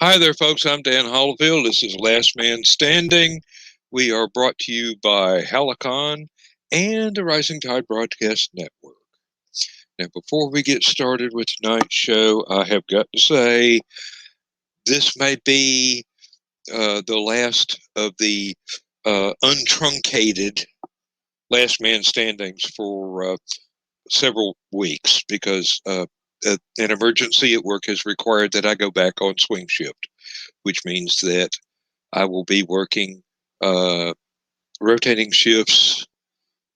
Hi there, folks. I'm Dan Hollifield. This is Last Man Standing. We are brought to you by Hallowcon and the Rising Tide Broadcast Network. Now, before we get started with tonight's show, I have got to say this may be the last of the untruncated Last Man Standings for several weeks because an emergency at work has required that I go back on swing shift, which means that I will be working rotating shifts,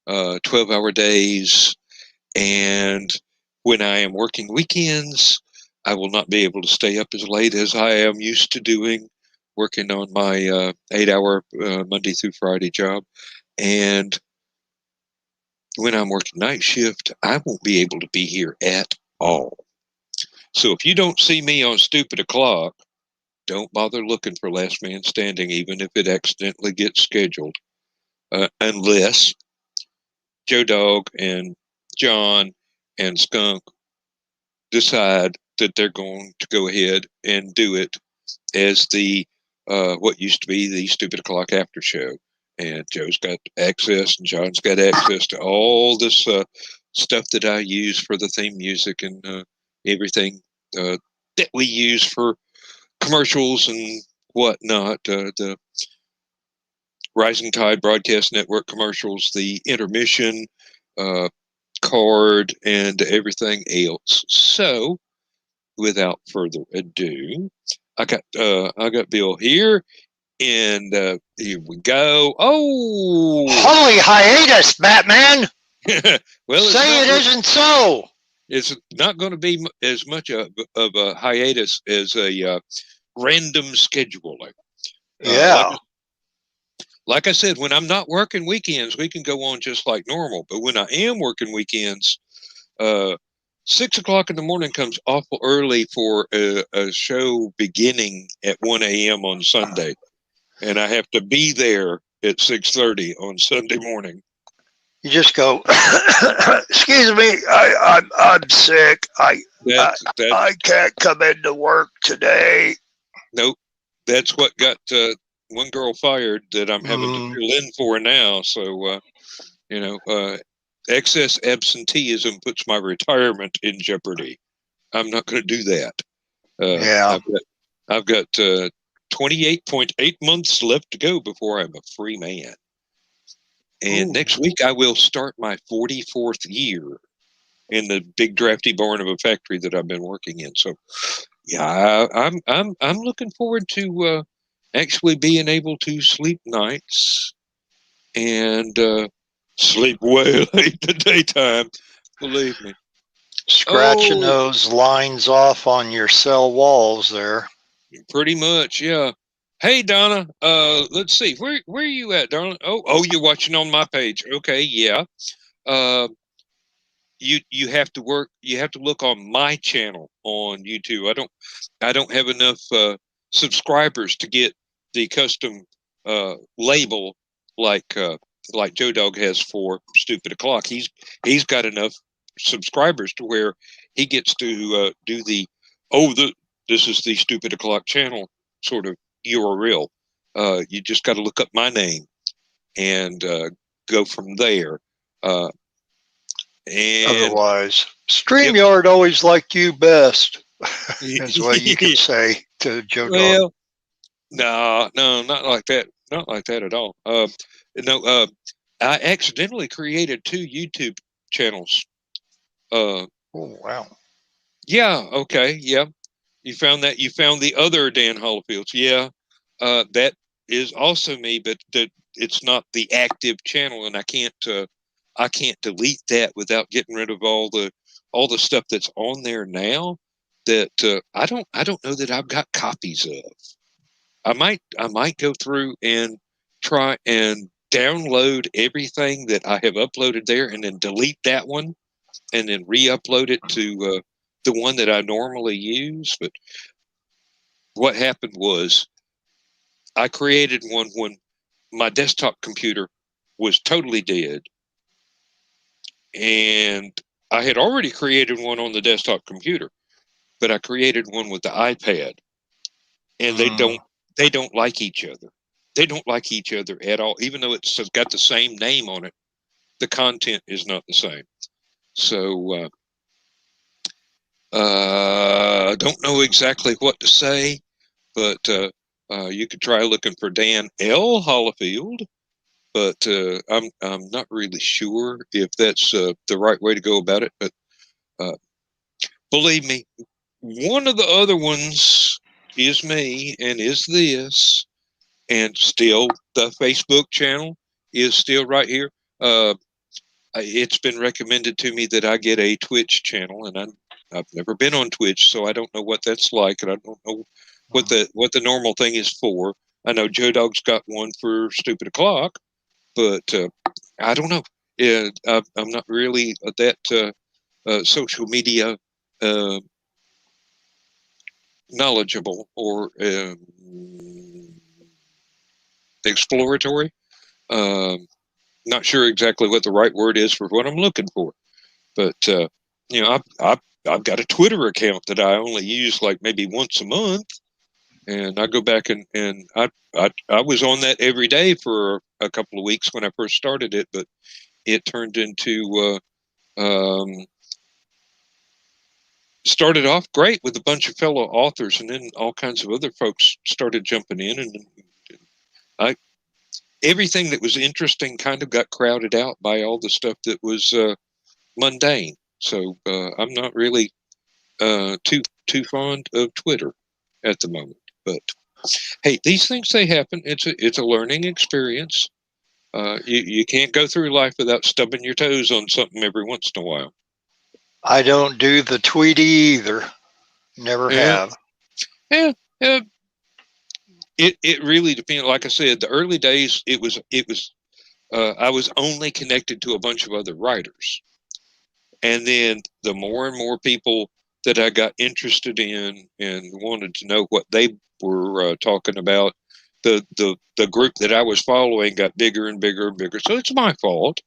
12-hour days, and when I am working weekends, I will not be able to stay up as late as I am used to doing, working on my 8-hour Monday through Friday job. And when I'm working night shift, I won't be able to be here at all. So if you don't see me on Stupid O'Clock, don't bother looking for Last Man Standing, even if it accidentally gets scheduled, unless Joe Dog and John and Skunk decide that they're going to go ahead and do it as the what used to be the Stupid O'Clock After Show. And Joe's got access and John's got access to all this stuff that I use for the theme music and everything that we use for commercials and whatnot. The Rising Tide Broadcast Network commercials, the intermission card, and everything else. So, without further ado, I got Bill here, and here we go. Oh, holy hiatus, Batman! Well, say it isn't so. It's not going to be as much of a hiatus as a random scheduling. Yeah. Like I said, when I'm not working weekends, we can go on just like normal. But when I am working weekends, 6 o'clock in the morning comes awful early for a show beginning at 1 a.m. on Sunday, and I have to be there at 6:30 on Sunday morning. You just go, excuse me, I'm sick. I can't come into work today. Nope. That's what got one girl fired that I'm having to fill in for now. So, excess absenteeism puts my retirement in jeopardy. I'm not going to do that. Yeah. I've got 28.8 months left to go before I'm a free man. And next week I will start my 44th year in the big drafty barn of a factory that I've been working in. So, yeah, I'm looking forward to actually being able to sleep nights and sleep way late in the daytime. Believe me. Scratching those lines off on your cell walls there. Pretty much, yeah. Hey Donna, let's see. Where are you at, darling? Oh, you're watching on my page. Okay, yeah. You have to work. You have to look on my channel on YouTube. I don't have enough subscribers to get the custom label like Joe Dog has for Stupid O'Clock. He's got enough subscribers to where he gets to do this is the Stupid O'Clock channel sort of URL. You just got to look up my name and go from there. And otherwise, StreamYard always liked you best, is what you can say to Joe Dog. No, not like that. Not like that at all. I accidentally created 2 YouTube channels. Oh, wow. Yeah, okay, yeah. You found that? You found the other Dan Hollifields. Yeah, that is also me, but it's not the active channel, and I can't delete that without getting rid of all the stuff that's on there now that I don't know that I've got copies of. I might go through and try and download everything that I have uploaded there and then delete that one and then re-upload it to the one that I normally use. But what happened was I created one when my desktop computer was totally dead. And I had already created one on the desktop computer, but I created one with the iPad. and they don't like each other. They don't like each other at all, even though it's got the same name on it. The content is not the same. So don't know exactly what to say, but you could try looking for Dan L. Hollifield. But I'm not really sure if that's the right way to go about it. But believe me, one of the other ones is me and is this, and still the Facebook channel is still right here. It's been recommended to me that I get a Twitch channel, and I've never been on Twitch, so I don't know what that's like, and I don't know what the normal thing is for. I know Joe Dog's got one for Stupid O'Clock, but I don't know. I'm not really that social media knowledgeable or exploratory. Not sure exactly what the right word is for what I'm looking for, but I've got a Twitter account that I only use like maybe once a month, and I go back and I was on that every day for a couple of weeks when I first started it, but it turned into started off great with a bunch of fellow authors, and then all kinds of other folks started jumping in, and everything that was interesting kind of got crowded out by all the stuff that was mundane. So I'm not really too fond of Twitter at the moment. But hey, these things, they happen. It's a learning experience. You can't go through life without stubbing your toes on something every once in a while. I don't do the Tweety either. Never have. Yeah. It really depends. Like I said, the early days, it was I was only connected to a bunch of other writers, and then the more and more people that I got interested in and wanted to know what they were talking about, the group that I was following got bigger and bigger and bigger. So it's my fault.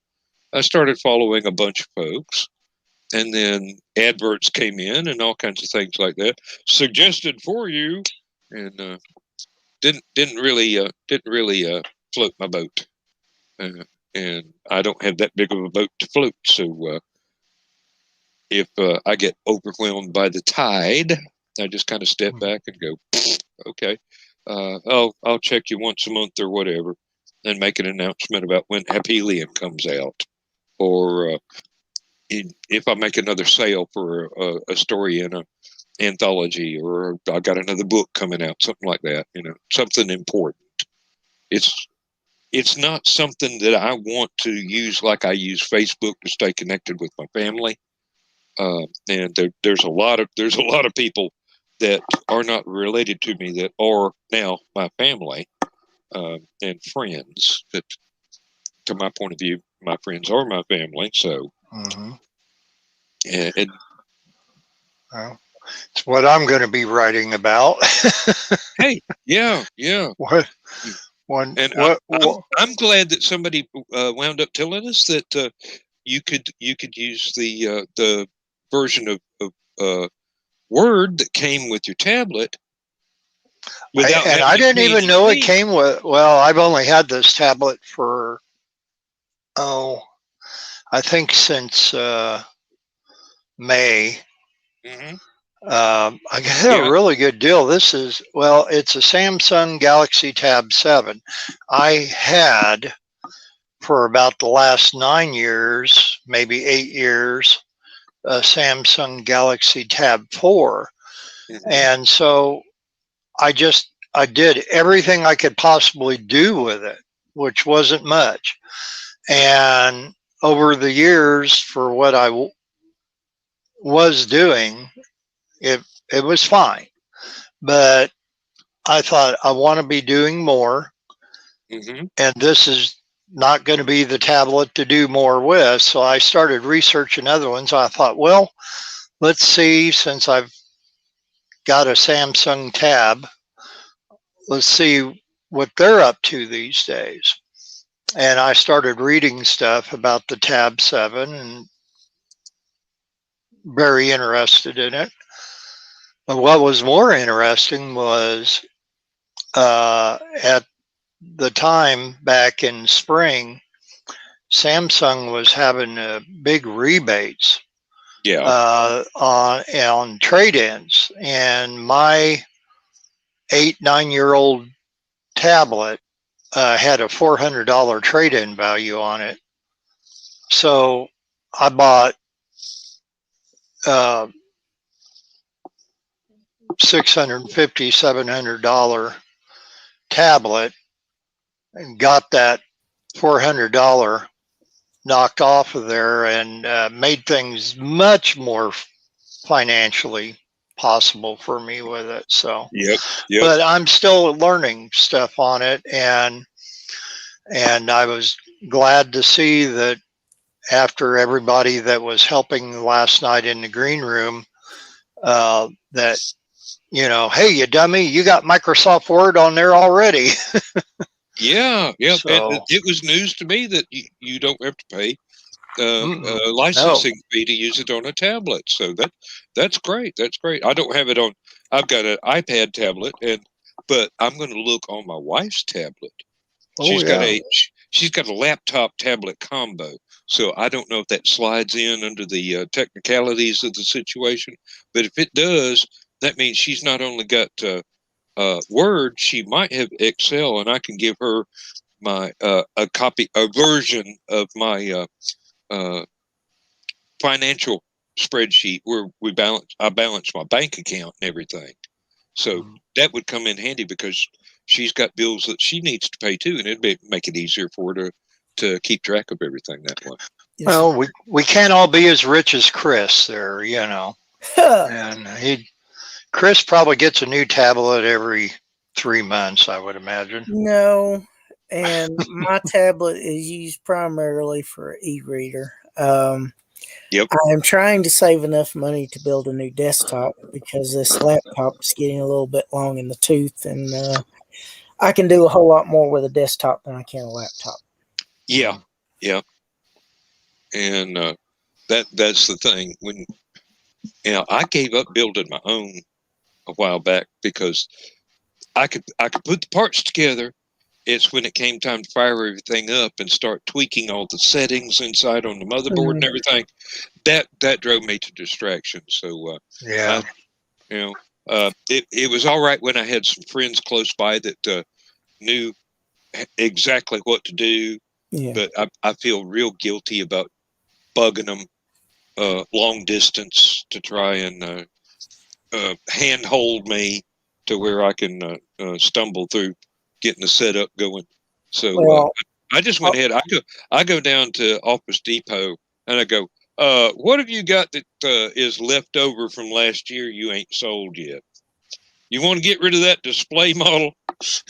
I started following a bunch of folks, and then adverts came in and all kinds of things like that, suggested for you, and didn't really float my boat, and I don't have that big of a boat to float. So if I get overwhelmed by the tide, I just kind of step back and go, okay, I'll check you once a month or whatever, and make an announcement about when Aphelion comes out, or if I make another sale for a story in a anthology, or I got another book coming out, something like that, something important. It's not something that I want to use like I use Facebook to stay connected with my family. And there's a lot of people that are not related to me that are now my family and friends. That, to my point of view, my friends are my family. So, and well, it's what I'm going to be writing about. Hey, yeah. I'm glad that somebody wound up telling us that you could use the version of Word that came with your tablet. I didn't even know it came with. Well, I've only had this tablet for I think since May. I got a really good deal. This is, it's a Samsung Galaxy Tab 7. I had for about the last 9 years, maybe 8 years, a Samsung Galaxy Tab 4. And so I did everything I could possibly do with it, which wasn't much. And over the years, for what I was doing, it was fine. But I thought, I want to be doing more. And this is not going to be the tablet to do more with. So I started researching other ones. I thought, well, let's see, since I've got a Samsung Tab, let's see what they're up to these days. And I started reading stuff about the Tab 7 and very interested in it. But what was more interesting was at the time back in spring, Samsung was having big rebates on trade-ins, and my 8-9-year-old tablet had a $400 trade-in value on it. So I bought $650, $700 tablet and got that $400 knocked off of there, and made things much more financially possible for me with it. So, but I'm still learning stuff on it, and I was glad to see that after everybody that was helping last night in the green room, that, you know, hey, you dummy, you got Microsoft Word on there already. Yeah. So, it was news to me that you don't have to pay licensing fee to use it on a tablet. So that's great. That's great. I don't have it on. I've got an iPad tablet, but I'm going to look on my wife's tablet. She's got a laptop tablet combo. So I don't know if that slides in under the technicalities of the situation. But if it does, that means she's not only got Word, she might have Excel, and I can give her my a version of my financial spreadsheet where I balance my bank account and everything. So that would come in handy because she's got bills that she needs to pay too, and it'd make it easier for her to keep track of everything that way. Well, we can't all be as rich as Chris there, you know. And Chris probably gets a new tablet every 3 months, I would imagine. No, and my tablet is used primarily for e-reader. I'm trying to save enough money to build a new desktop because this laptop is getting a little bit long in the tooth, and I can do a whole lot more with a desktop than I can a laptop. Yeah. And that's the thing. When I gave up building my own a while back because I could put the parts together. It's when it came time to fire everything up and start tweaking all the settings inside on the motherboard and everything. That drove me to distraction. So it was all right when I had some friends close by that knew exactly what to do. Yeah. But I feel real guilty about bugging them long distance to try and handhold me to where I can stumble through getting the setup going. So I just went ahead. I go down to Office Depot and I go, what have you got that is left over from last year you ain't sold yet? You want to get rid of that display model? So,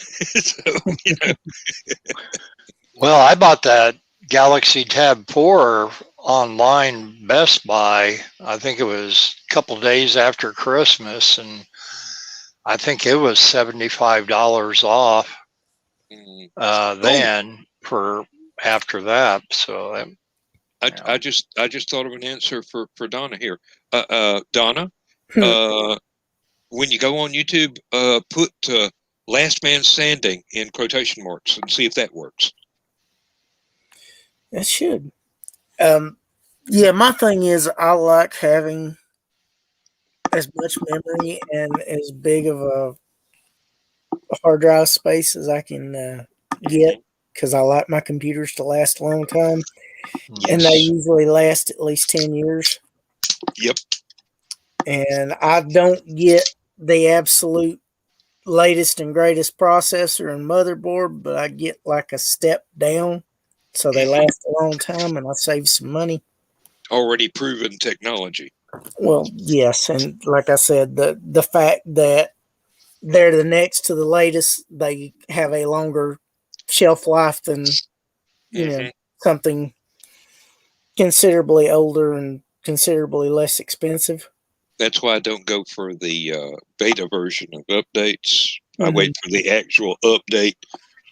Well, I bought that Galaxy Tab 4 online Best Buy. I think it was a couple days after Christmas, and I think it was $75 off then for after that. So I just thought of an answer for Donna here. Donna, when you go on YouTube, put "Last Man Standing" in quotation marks and see if that works. It should. Yeah, my thing is I like having as much memory and as big of a hard drive space as I can get, because I like my computers to last a long time. Yes. And they usually last at least 10 years. Yep. And I don't get the absolute latest and greatest processor and motherboard, but I get like a step down so they last a long time and I save some money. Already proven technology. Well, yes, and like I said, the fact that they're the next to the latest, they have a longer shelf life than something considerably older and considerably less expensive. That's why I don't go for the beta version of updates. I wait for the actual update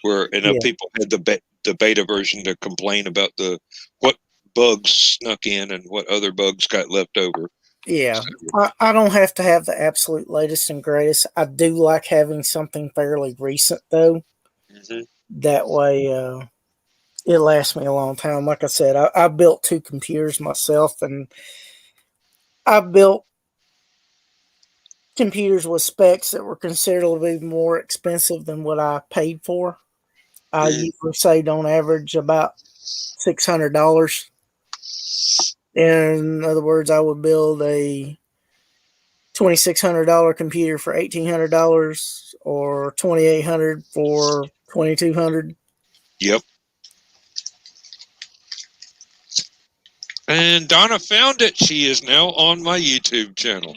where people had the beta version to complain about what bugs snuck in and what other bugs got left over. Yeah, So, I don't have to have the absolute latest and greatest. I do like having something fairly recent, though. mhm. That way, it lasts me a long time. Like I said, I built 2 computers myself, and I built computers with specs that were considerably more expensive than what I paid for. I Mm. usually saved on average about $600. In other words, I would build a $2,600 computer for $1,800, or $2,800 for $2,200. Yep. And Donna found it. She is now on my YouTube channel.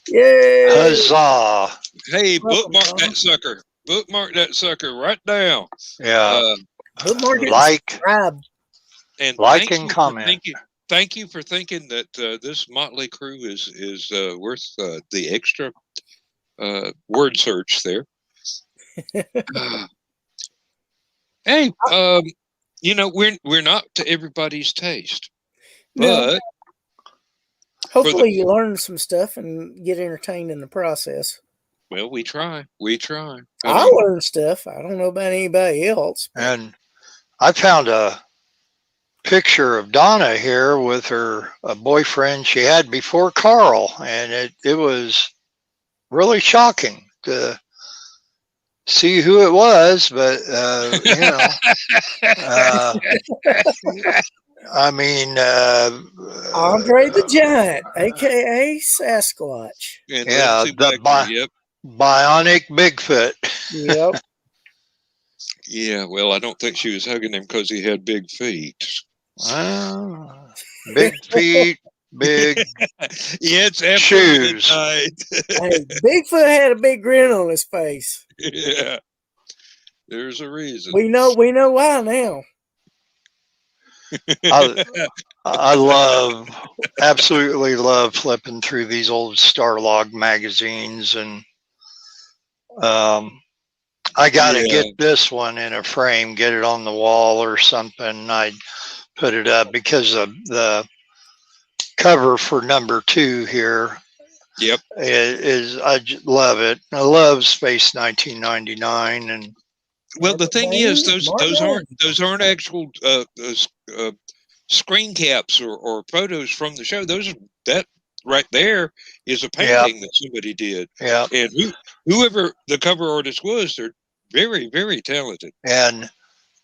Yay! Huzzah! Hey, Welcome, bookmark Donna. that sucker. Bookmark that sucker right now. Yeah. Bookmark it and Like, subscribe. And like and comment. Thank you for thinking that this motley crew is worth the extra word search there. Hey, you know, we're not to everybody's taste, No. but Hopefully you learn some stuff and get entertained in the process. well, we try. We try. I learn stuff. I don't know about anybody else. And I found a picture of Donna here with her boyfriend she had before Carl, and it was really shocking to see who it was, but you know, I mean, Andre the Giant, aka Sasquatch. And yeah, Lindsay the Becker, yep. bionic Bigfoot. Yep. Yeah, well, I don't think she was hugging him because he had big feet. Big feet, big yeah, it's after shoes. Hey, Bigfoot had a big grin on his face. Yeah, there's a reason. We know why now. I absolutely love flipping through these old Starlog magazines, and I got to get this one in a frame, get it on the wall or something. I put it up because of the cover for number 2 here. Yep, I love it. I love Space 1999, and well, the thing is, those aren't actual screen caps or photos from the show. That right there is a painting that somebody did. Yeah, and whoever the cover artist was, they're very, very talented. And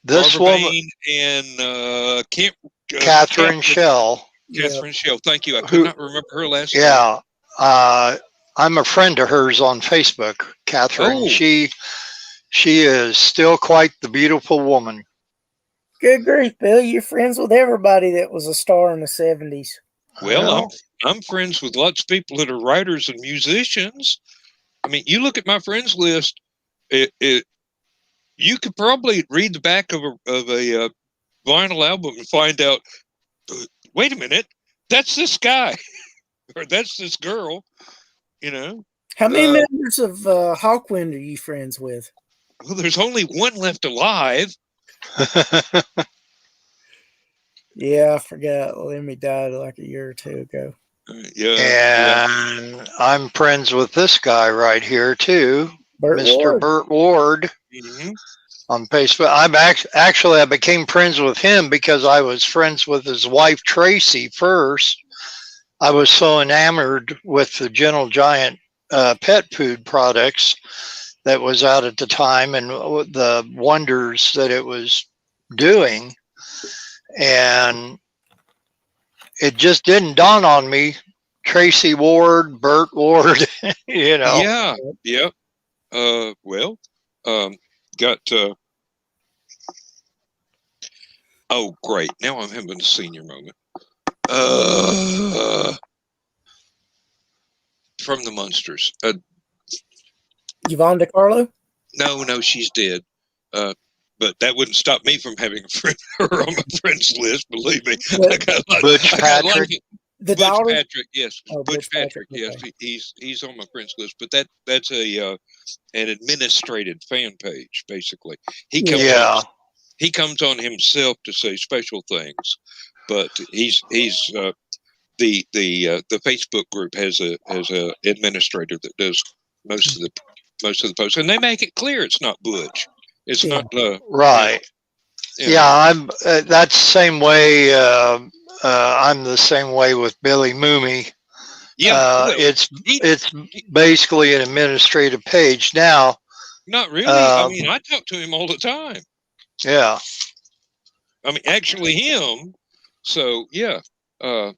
this Barbara woman Bain and Catherine Schell. Catherine Schell. Thank you. I could not remember her last name. Yeah, I'm a friend of hers on Facebook, Catherine. Oh. She is still quite the beautiful woman. Good grief, Bill! You're friends with everybody that was a star in the '70s. Well, I'm friends with lots of people that are writers and musicians. I mean, you look at my friends list. You could probably read the back of a vinyl album and find out. Wait a minute, that's this guy, or that's this girl. You know. How many members of Hawkwind are you friends with? Well, there's only one left alive. Yeah, I forgot. Lemmy died like a year or 2 ago. And I'm friends with this guy right here too, Mr. Burt Ward. Mm-hmm. On Facebook. I became friends with him because I was friends with his wife Tracy first. I was so enamored with the Gentle Giant pet food products that was out at the time and the wonders that it was doing, and it just didn't dawn on me. Tracy Ward, Burt Ward, you know. Yeah. Well, got. Oh, great! Now I'm having a senior moment. From the Munsters. Yvonne DiCarlo? No, she's dead. But that wouldn't stop me from having her on my friends list. Believe me. Butch Patrick. The Butch Patrick, yes. Oh, Butch Patrick, yes. Okay. He's on my friends list. But that's an administrated fan page, basically. He comes on himself to say special things, but he's the Facebook group has a administrator that does most of the posts, and they make it clear it's not Butch. It's not right. I'm that's the same way. I'm the same way with Billy Mooney. It's basically an administrative page now. Not really. I mean, I talk to him all the time. Yeah. I mean, actually, him. So yeah. Now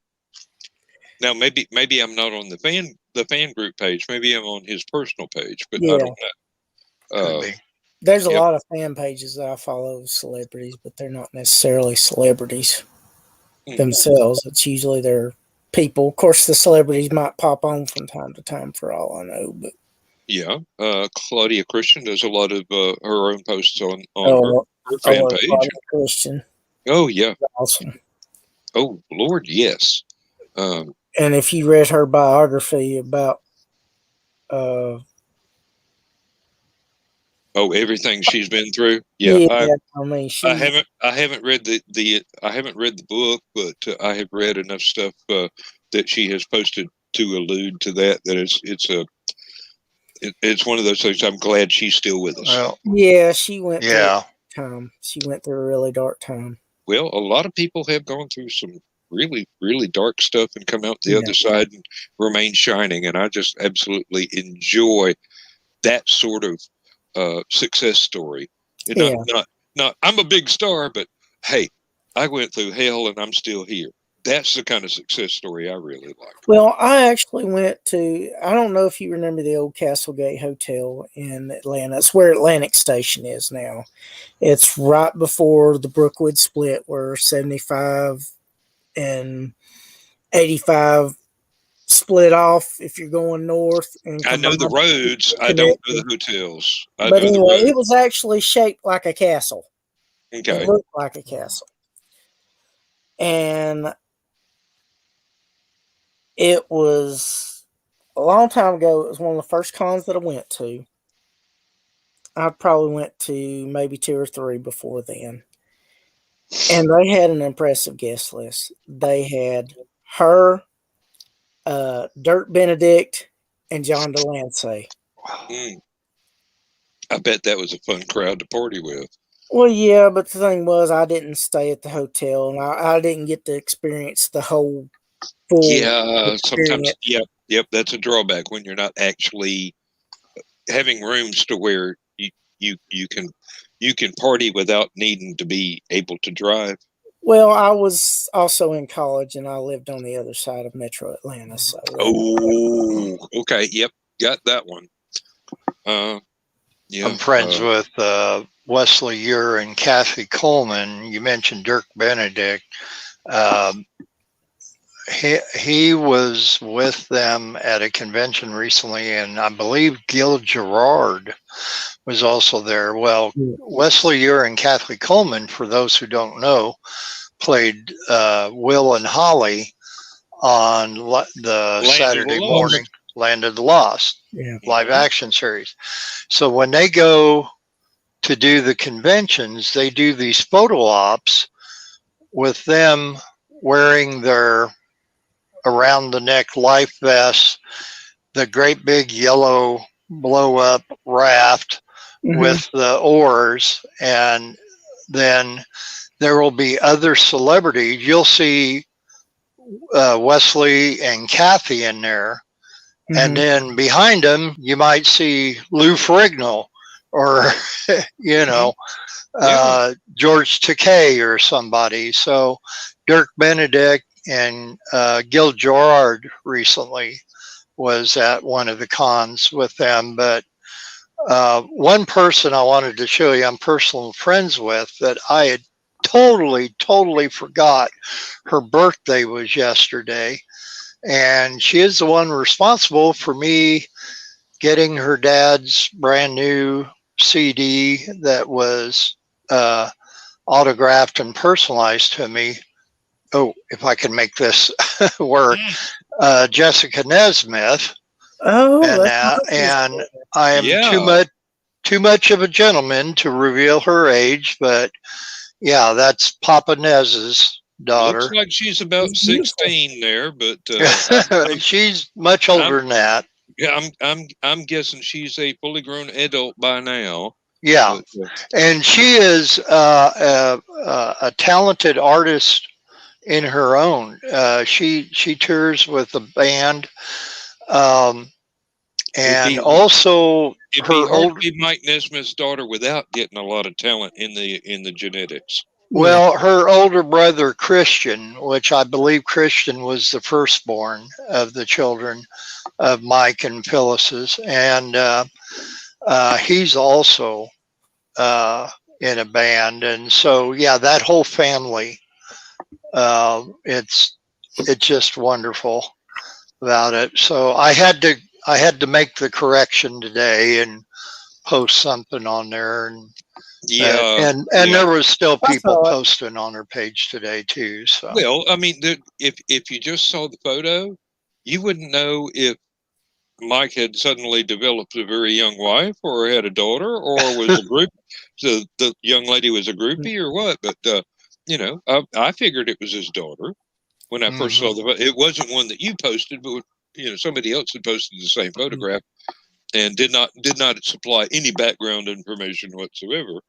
maybe I'm not on the fan group page. Maybe I'm on his personal page, but I don't know. There's a lot of fan pages that I follow of celebrities, but they're not necessarily celebrities themselves. It's usually their people. Of course, the celebrities might pop on from time to time, for all I know. But yeah, Claudia Christian does a lot of her own posts on her fan page. Claudia Christian. Oh yeah, that's awesome. Oh Lord, yes. And if you read her biography about everything she's been through. Yeah, I mean, I haven't read the book, but I have read enough stuff that she has posted to allude to that. That it's one of those things. I'm glad she's still with us. Well, yeah, she went through a time. She went through a really dark time. Well, a lot of people have gone through some really, really dark stuff and come out the other side and remain shining. And I just absolutely enjoy that sort of success story. Not I'm a big star, but hey, I went through hell and I'm still here. That's the kind of success story I really like. Well, I actually went to, I don't know if you remember the old Castlegate Hotel in Atlanta. It's where Atlantic Station is now. It's right before the Brookwood split, where 75 and 85 split off if you're going north. And I know the roads. I don't know the hotels. But anyway, it was actually shaped like a castle. Okay. It looked like a castle. And it was a long time ago. It was one of the first cons that I went to. I probably went to maybe 2 or 3 before then. And they had an impressive guest list. They had her, Dirk Benedict, and John Delancey. I bet that was a fun crowd to party with. Well, yeah, but the thing was, I didn't stay at the hotel, and I didn't get to experience the whole full sometimes, yep, that's a drawback when you're not actually having rooms to where you can party without needing to be able to drive. Well, I was also in college, and I lived on the other side of Metro Atlanta. So. Okay, yep, got that one. I'm friends with Wesley Ure and Kathy Coleman. You mentioned Dirk Benedict. He was with them at a convention recently, and I believe Gil Gerard was also there. Well, Wesley Ure and Kathy Coleman, for those who don't know, played Will and Holly on the Saturday morning Land of the Lost live action series. So when they go to do the conventions, they do these photo ops with them wearing their around the neck life vests, the great big yellow blow up raft with the oars, and then there will be other celebrities. You'll see Wesley and Kathy in there, and then behind them you might see Lou Ferrigno or George Takei or somebody. So Dirk Benedict and Gil Gerard recently was at one of the cons with them. But one person I wanted to show you I'm personal friends with that I had totally forgot. Her birthday was yesterday, and she is the one responsible for me getting her dad's brand new CD that was autographed and personalized to me. Oh, if I can make this work, Jessica Nesmith. Oh, and I am too much of a gentleman to reveal her age, but yeah, that's Papa Nez's daughter. Looks like she's about 16 there, but she's much older than that. Yeah, I'm guessing she's a fully grown adult by now. Yeah, and she is a talented artist in her own. She tours with the band, and also it'd be hard to be Mike Nesmith's daughter without getting a lot of talent in the genetics. Well, her older brother Christian, which I believe Christian was the firstborn of the children of Mike and Phyllis's, and he's also in a band, and so yeah, that whole family. It's just wonderful about it. So I had to make the correction today and post something on there, and there was still people posting on her page today too. So well, I mean, if you just saw the photo, you wouldn't know if Mike had suddenly developed a very young wife, or had a daughter, or was a group. So the young lady was a groupie, or what? But I figured it was his daughter when I first saw the. It wasn't one that you posted, but somebody else had posted the same photograph, and did not supply any background information whatsoever.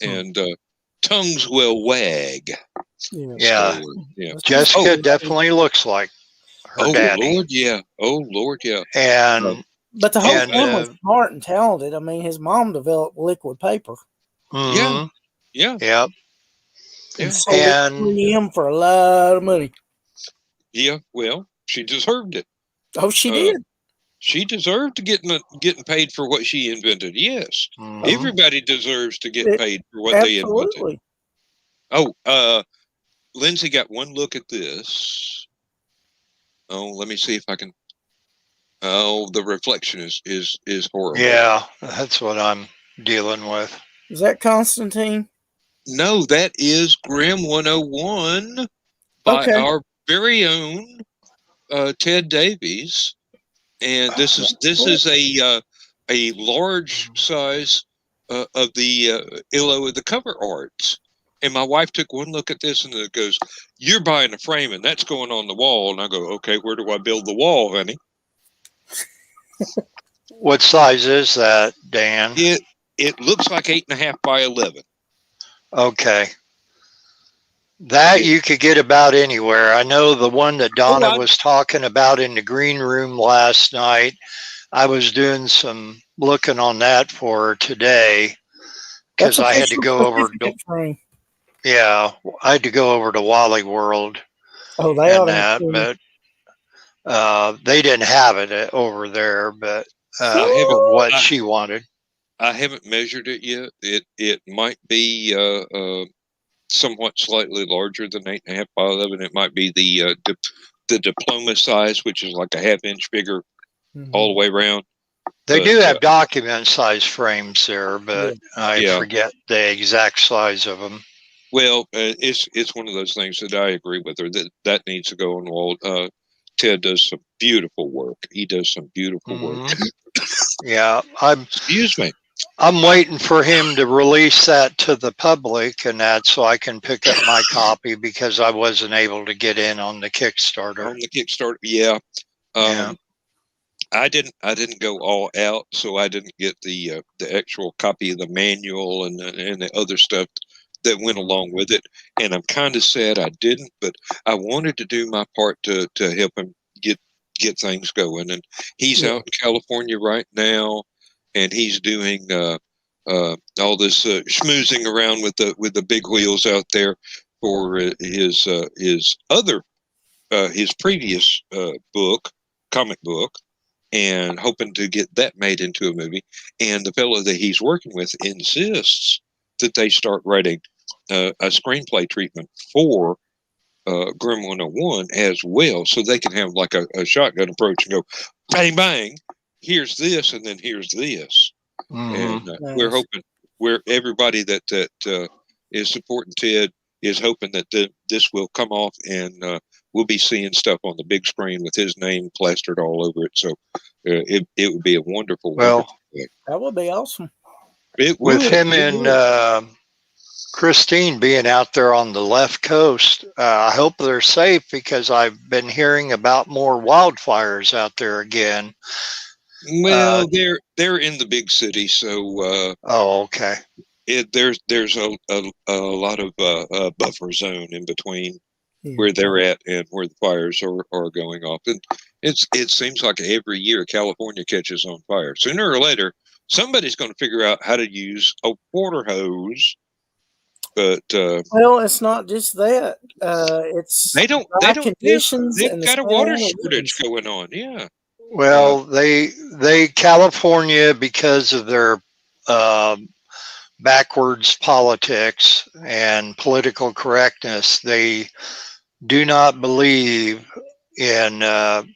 And tongues will wag. Yeah, so, Jessica definitely looks like her daddy. Lord, yeah. Oh Lord, yeah. And but the whole family's smart and talented. I mean, his mom developed liquid paper. Yeah. Yep. And sold it 3M for a lot of money. Yeah, well, she deserved it. Oh, she did. She deserved to getting paid for what she invented. Yes, everybody deserves to get paid for what they invented. Oh, Lindsay got one look at this. Oh, let me see if I can. Oh, the reflection is horrible. Yeah, that's what I'm dealing with. Is that Constantine? No, that is Grim 101 by our very own Ted Davies, and this is a large size of the illo of the cover art. And my wife took one look at this and it goes, "You're buying a frame, and that's going on the wall." And I go, "Okay, where do I build the wall, honey?" What size is that, Dan? It looks like 8.5 by 11. Okay. That you could get about anywhere. I know the one that Donna was talking about in the green room last night. I was doing some looking on that for her today because I had to go over to. Yeah, I had to go over to Wally World. Oh, they and that, but they didn't have it over there. But what she wanted. I haven't measured it yet. It might be somewhat slightly larger than 8.5 by 11. It might be the diploma size, which is like a half-inch bigger all the way around. They do have document size frames there, but I forget the exact size of them. Well, it's one of those things that I agree with her that needs to go on the wall. Ted does some beautiful work. He does some beautiful work. Yeah, excuse me. I'm waiting for him to release that to the public and that so I can pick up my copy because I wasn't able to get in on the Kickstarter. On the Kickstarter, yeah. I didn't go all out, so I didn't get the actual copy of the manual and the other stuff that went along with it. And I'm kind of sad I didn't, but I wanted to do my part to help him get things going. And he's out in California right now, and he's doing all this schmoozing around with the big wheels out there for his previous comic book, and hoping to get that made into a movie. And the fellow that he's working with insists that they start writing a screenplay treatment for Grim 101 as well, so they can have like a shotgun approach and go bang bang, here's this and then here's this. And we're hoping everybody that is supporting Ted is hoping that this will come off, and we'll be seeing stuff on the big screen with his name plastered all over it. So it would be a wonderful. That would be awesome. With him in Christine, being out there on the left coast, I hope they're safe because I've been hearing about more wildfires out there again. Well, they're in the big city, so oh, okay. There's a lot of buffer zone in between where they're at and where the fires are going off. And it seems like every year California catches on fire. Sooner or later, somebody's going to figure out how to use a water hose. But well, it's not just that. It's they don't conditions. They've got a water shortage going on. Yeah. Well, they California, because of their backwards politics and political correctness, they do not believe in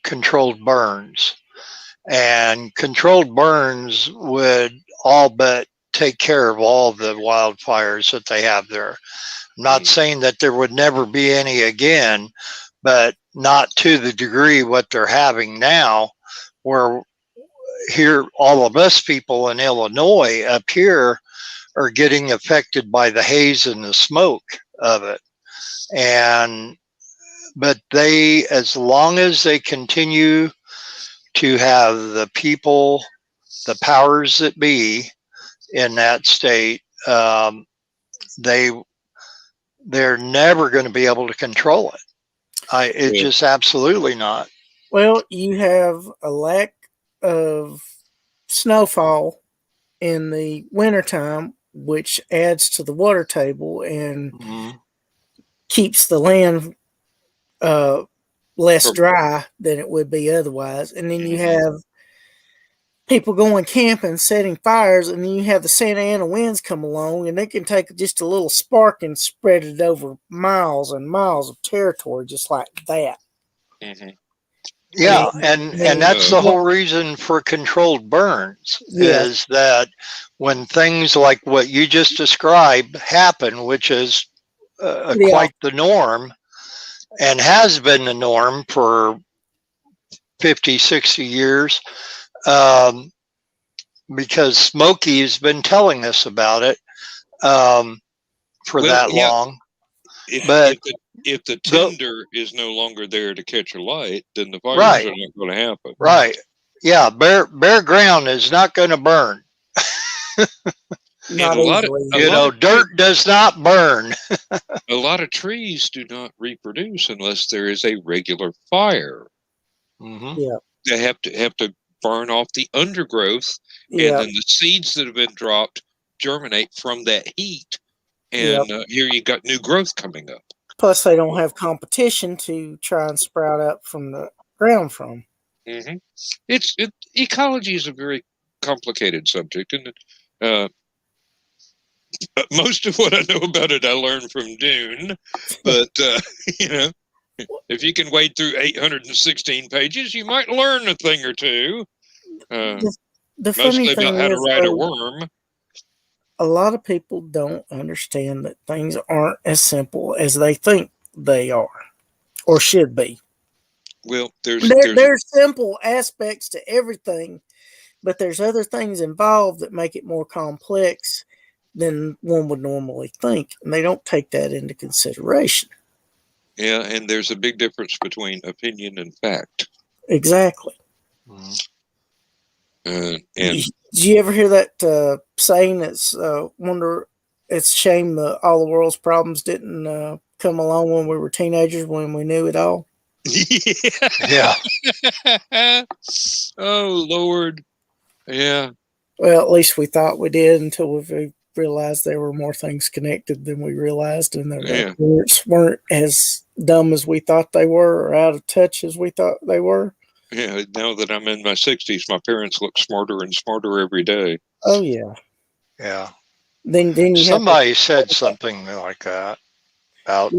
controlled burns, and controlled burns would all but take care of all the wildfires that they have there. I'm not saying that there would never be any again, but not to the degree what they're having now, where here all of us people in Illinois up here are getting affected by the haze and the smoke of it. But they, as long as they continue to have the people, the powers that be in that state, they're never going to be able to control it. It's just absolutely not. Well, you have a lack of snowfall in the wintertime, which adds to the water table and keeps the land less dry than it would be otherwise. And then you have people going camping, setting fires, and then you have the Santa Ana winds come along, and they can take just a little spark and spread it over miles and miles of territory just like that. Yeah, and that's the whole reason for controlled burns, is that when things like what you just described happen, which is quite the norm and has been the norm for 50, 60 years, because Smokey has been telling us about it for that long. If the tinder is no longer there to catch a light, then the fires are not going to happen. Right. Yeah, bare ground is not going to burn. Not easily. Dirt does not burn. A lot of trees do not reproduce unless there is a regular fire. Yeah, they have to burn off the undergrowth, and then the seeds that have been dropped germinate from that heat. And here you got new growth coming up. Plus, they don't have competition to try and sprout up from the ground from. Ecology is a very complicated subject, and most of what I know about it I learned from Dune. But if you can wade through 816 pages, you might learn a thing or two. Mostly about how to ride a worm. A lot of people don't understand that things aren't as simple as they think they are or should be. Well, there's simple aspects to everything, but there's other things involved that make it more complex than one would normally think, and they don't take that into consideration. Yeah, and there's a big difference between opinion and fact. Exactly. And did you ever hear that saying that's it's a shame all the world's problems didn't come along when we were teenagers, when we knew it all? Yeah. Oh, Lord. Yeah. Well, at least we thought we did until we realized there were more things connected than we realized, and the words weren't as dumb as we thought they were or out of touch as we thought they were. Yeah, now that I'm in my 60s, my parents look smarter and smarter every day. Oh, yeah. Yeah. Then somebody said something like that about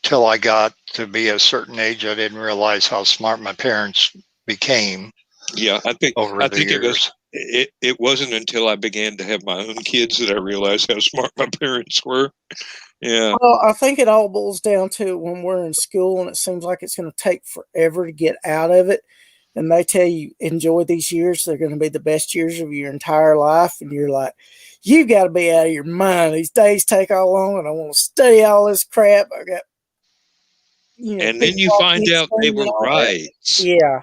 till I got to be a certain age, I didn't realize how smart my parents became. Yeah, I think the years. It wasn't until I began to have my own kids that I realized how smart my parents were. Yeah. Well, I think it all boils down to when we're in school and it seems like it's going to take forever to get out of it. and they tell you enjoy these years. They're going to be the best years of your entire life, and you're like, you got to be out of your mind. These days take all long, and I want to study all this crap. I got, and then you find out they were right. Yeah,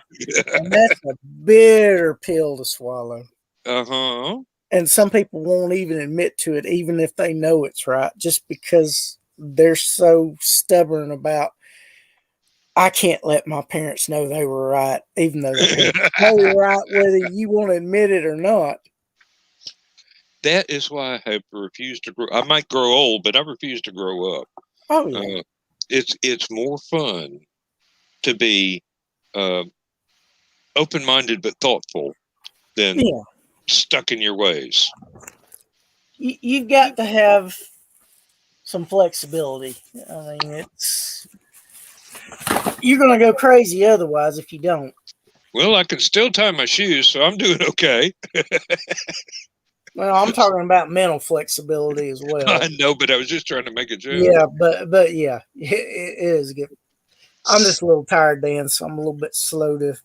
and that's a bitter pill to swallow. And some people won't even admit to it, even if they know it's right, just because they're so stubborn about, I can't let my parents know they were right, even though they were totally right, whether you want to admit it or not. That is why I have refused to grow. I might grow old, but I refuse to grow up. Oh, yeah. It's more fun to be open-minded but thoughtful than stuck in your ways. You've got to have some flexibility. I mean, you're going to go crazy otherwise if you don't. Well, I can still tie my shoes, so I'm doing okay. Well, I'm talking about mental flexibility as well. I know, but I was just trying to make a joke. Yeah, but yeah, it is good. I'm just a little tired, Dan, so I'm a little bit slow to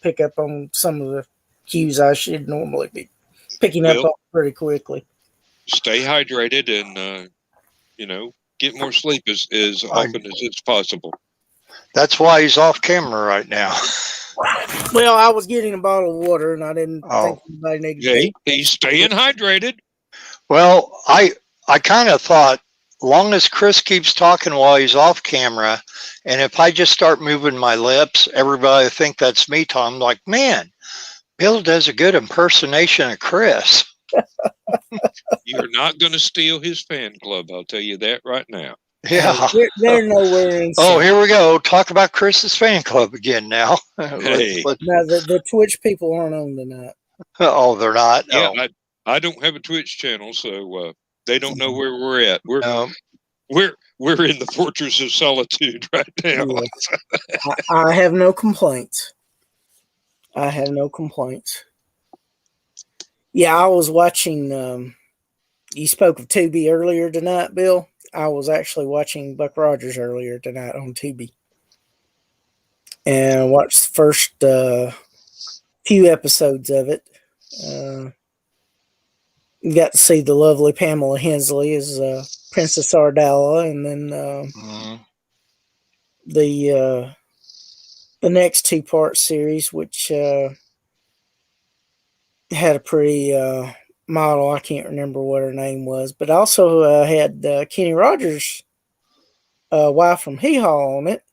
pick up on some of the cues I should normally be picking up on pretty quickly. Stay hydrated and, get more sleep as often as it's possible. That's why he's off camera right now. Well, I was getting a bottle of water, and I didn't think anybody needed to. He's staying hydrated. Well, I kind of thought, long as Chris keeps talking while he's off camera, and if I just start moving my lips, everybody will think that's me talking. I'm like, man, Bill does a good impersonation of Chris. You're not going to steal his fan club, I'll tell you that right now. Yeah. They're nowhere in sight. Oh, here we go. Talk about Chris's fan club again now. Hey. Now, the Twitch people aren't on tonight. Oh, they're not? Yeah, I don't have a Twitch channel, so they don't know where we're at. We're in the fortress of solitude right now. Yes. I have no complaints. Yeah, I was watching. You spoke of Tubi earlier tonight, Bill. I was actually watching Buck Rogers earlier tonight on Tubi, and watched the first few episodes of it. Got to see the lovely Pamela Hensley as Princess Ardala, and then the next two-part series, which had a pretty model. I can't remember what her name was, but also had Kenny Rogers' wife from Hee Haw on it,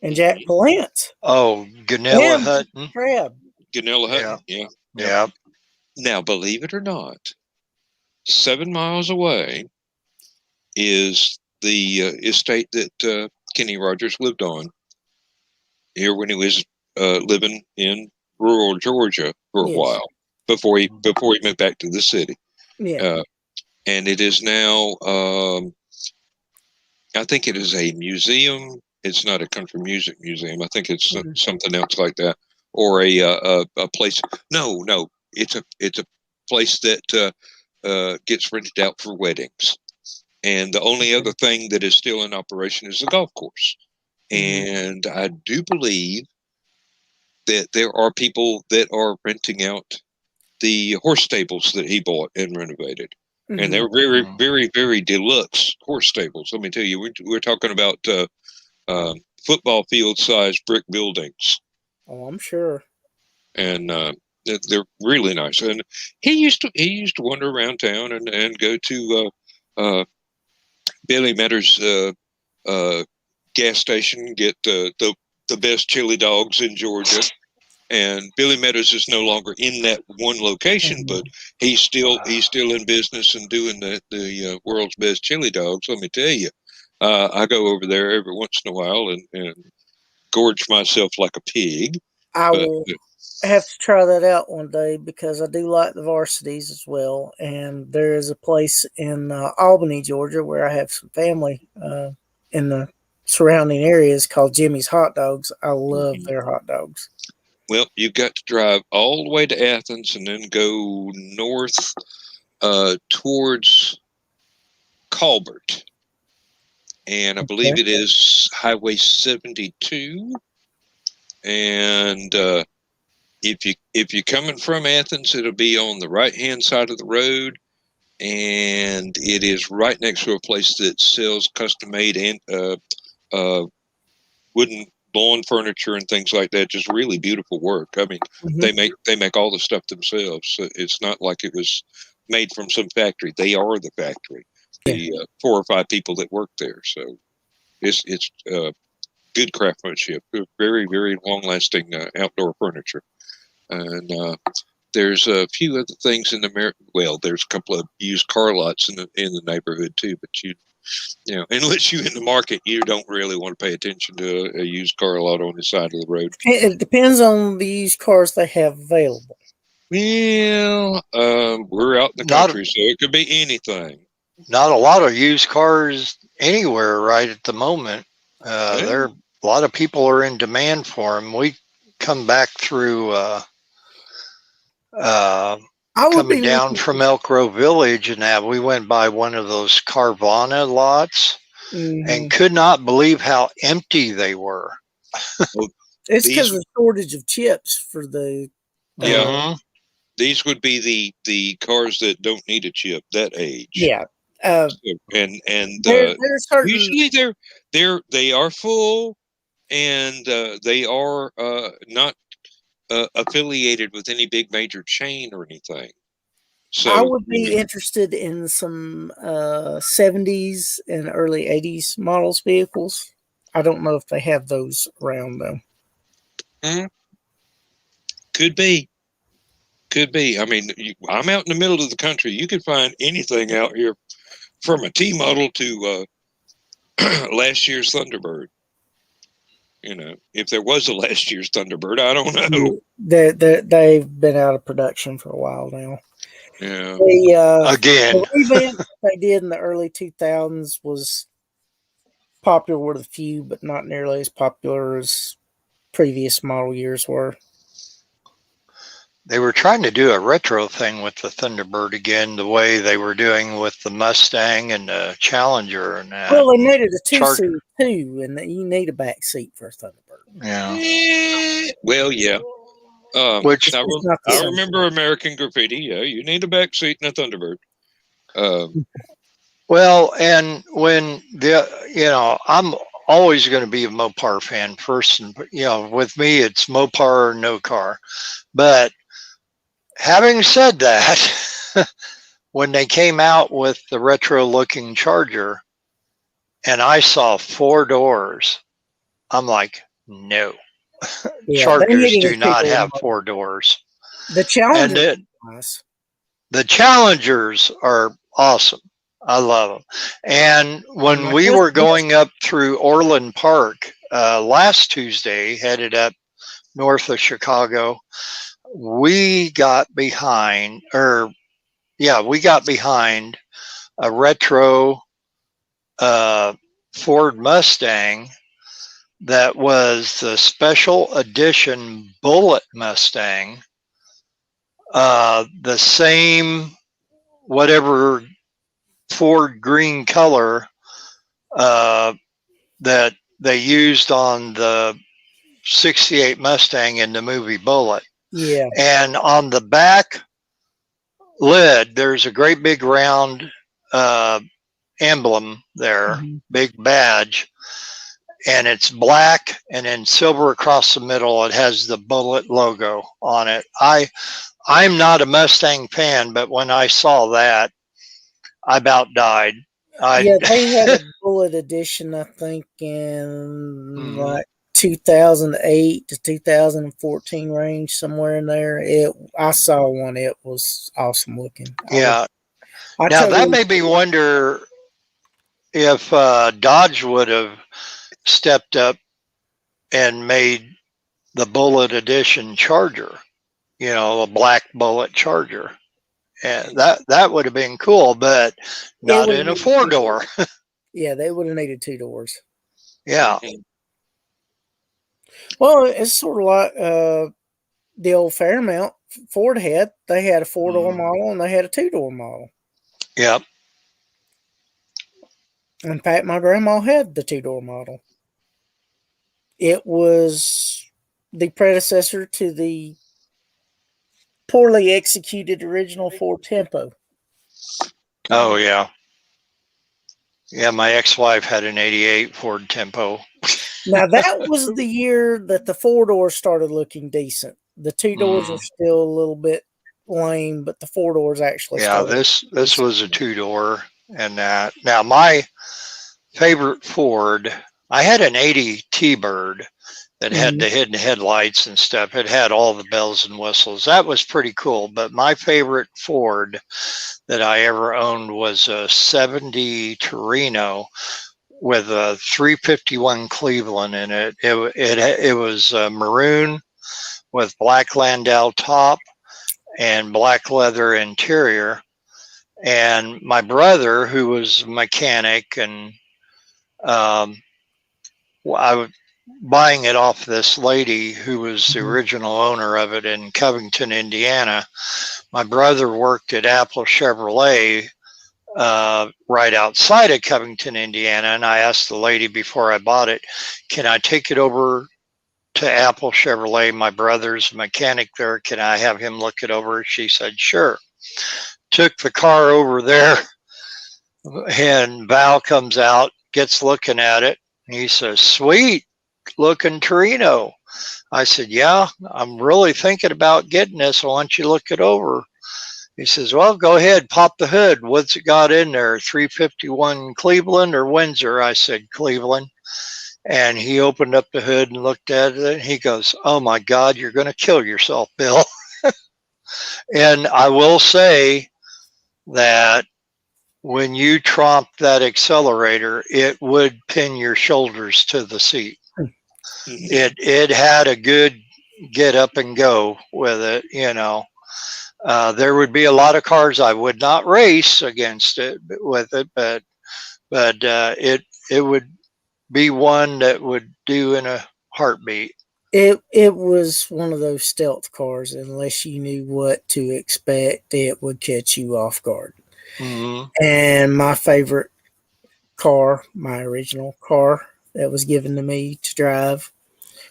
and Jack Palance. Oh, Ganella Hutton. Crab. Ganella Hutton, yeah. Now, believe it or not, 7 miles away is the estate that Kenny Rogers lived on here when he was living in rural Georgia for a while before he moved back to the city. Yeah. And it is now, I think it is a museum. It's not a country music museum. I think it's something else like that, or a place. No, it's a place that gets rented out for weddings. And the only other thing that is still in operation is the golf course. And I do believe that there are people that are renting out the horse stables that he bought and renovated. And they're very, very, very deluxe horse stables. Let me tell you, we're talking about football field sized brick buildings. Oh, I'm sure. And they're really nice. And he used to wander around town and go to Billy Metter's gas station, get the best chili dogs in Georgia. And Billy Meadows is no longer in that one location, but he's still in business and doing the world's best chili dogs. Let me tell you, I go over there every once in a while and gorge myself like a pig. I will have to try that out one day because I do like the varsities as well. And there is a place in Albany, Georgia, where I have some family in the surrounding areas called Jimmy's Hot Dogs. I love their hot dogs. Well, you've got to drive all the way to Athens and then go north towards Colbert. And I believe it is Highway 72. And if you're coming from Athens, it'll be on the right-hand side of the road, and it is right next to a place that sells custom-made and wooden lawn furniture and things like that. Just really beautiful work. I mean, they make all the stuff themselves. So it's not like it was made from some factory. They are the factory. The 4 or 5 people that work there. So it's good craftsmanship. Very, very long-lasting outdoor furniture. And there's a few other things in the there's a couple of used car lots in the neighborhood too. But you know, unless you're in the market, you don't really want to pay attention to a used car lot on the side of the road. It depends on the used cars they have available. Well, we're out in the country, so it could be anything. Not a lot of used cars anywhere right at the moment. There a lot of people are in demand for them. We come back through coming down from Elk Grove Village, and we went by one of those Carvana lots and could not believe how empty they were. It's because of the shortage of chips for the These would be the cars that don't need a chip that age. Yeah. And usually they are full, and they are not affiliated with any big major chain or anything. So I would be interested in some 70s and early 80s models vehicles. I don't know if they have those around though. Could be. I mean, I'm out in the middle of the country. You could find anything out here, from a T model to last year's Thunderbird. You know, if there was a last year's Thunderbird, I don't know. They've been out of production for a while now. Yeah. Again, the revamp they did in the early 2000s was popular with a few, but not nearly as popular as previous model years were. They were trying to do a retro thing with the Thunderbird again, the way they were doing with the Mustang and the Challenger and that. Well, they needed a 2-seat too, and you need a back seat for a Thunderbird. Yeah. Well, yeah. Which I remember American Graffiti. Yeah, you need a back seat in a Thunderbird. Well, and when I'm always going to be a Mopar fan first, and with me it's Mopar or no car. But having said that, when they came out with the retro-looking Charger, and I saw 4 doors, I'm like, no. Chargers do not have 4 doors. The Challengers, the Challengers are awesome. I love them. And when we were going up through Orland Park last Tuesday, headed up north of Chicago, we got behind a retro Ford Mustang that was the special edition Bullet Mustang, the same whatever Ford green color that they used on the 68 Mustang in the movie Bullet. Yeah. And on the back lid, there's a great big round emblem there, big badge. And it's black, and in silver across the middle, it has the Bullet logo on it. I'm not a Mustang fan, but when I saw that, I about died. They had a Bullet edition, I think, in like 2008 to 2014 range, somewhere in there. I saw one. It was awesome looking. Yeah. Now that made me wonder if Dodge would have stepped up and made the Bullet edition Charger, a black Bullet Charger. And that would have been cool, but not in a 4-door. Yeah, they would have needed 2 doors. Yeah. Well, it's sort of like the old Fairmount Ford had. They had a 4-door model and they had a 2-door model. Yep. In fact, my grandma had the 2-door model. It was the predecessor to the poorly executed original Ford Tempo. Oh, yeah. Yeah, my ex-wife had an 88 Ford Tempo. Now, that was the year that the 4-door started looking decent. The 2-doors are still a little bit lame, but the 4-doors actually started. This was a 2-door and that. Now, my favorite Ford, I had an 80 T-Bird that had the hidden headlights and stuff. It had all the bells and whistles. That was pretty cool. But my favorite Ford that I ever owned was a 70 Torino with a 351 Cleveland in it. It was maroon with black Landau top and black leather interior. And my brother, who was a mechanic, and I was buying it off this lady who was the original owner of it in Covington, Indiana. My brother worked at Apple Chevrolet right outside of Covington, Indiana, and I asked the lady before I bought it, can I take it over to Apple Chevrolet? My brother's a mechanic there. Can I have him look it over? She said, sure. Took the car over there, and Val comes out, gets looking at it, and he says, sweet looking Torino. I said, yeah, I'm really thinking about getting this. I want you to look it over. He says, well, go ahead, pop the hood. What's it got in there? 351 Cleveland or Windsor? I said, Cleveland. And he opened up the hood and looked at it. And he goes, oh my God, you're going to kill yourself, Bill. And I will say that when you tromp that accelerator, it would pin your shoulders to the seat. It had a good get up and go with it, you know. There would be a lot of cars I would not race against it with it, but it would be one that would do in a heartbeat. It was one of those stealth cars. Unless you knew what to expect, it would catch you off guard. And my favorite car, my original car that was given to me to drive,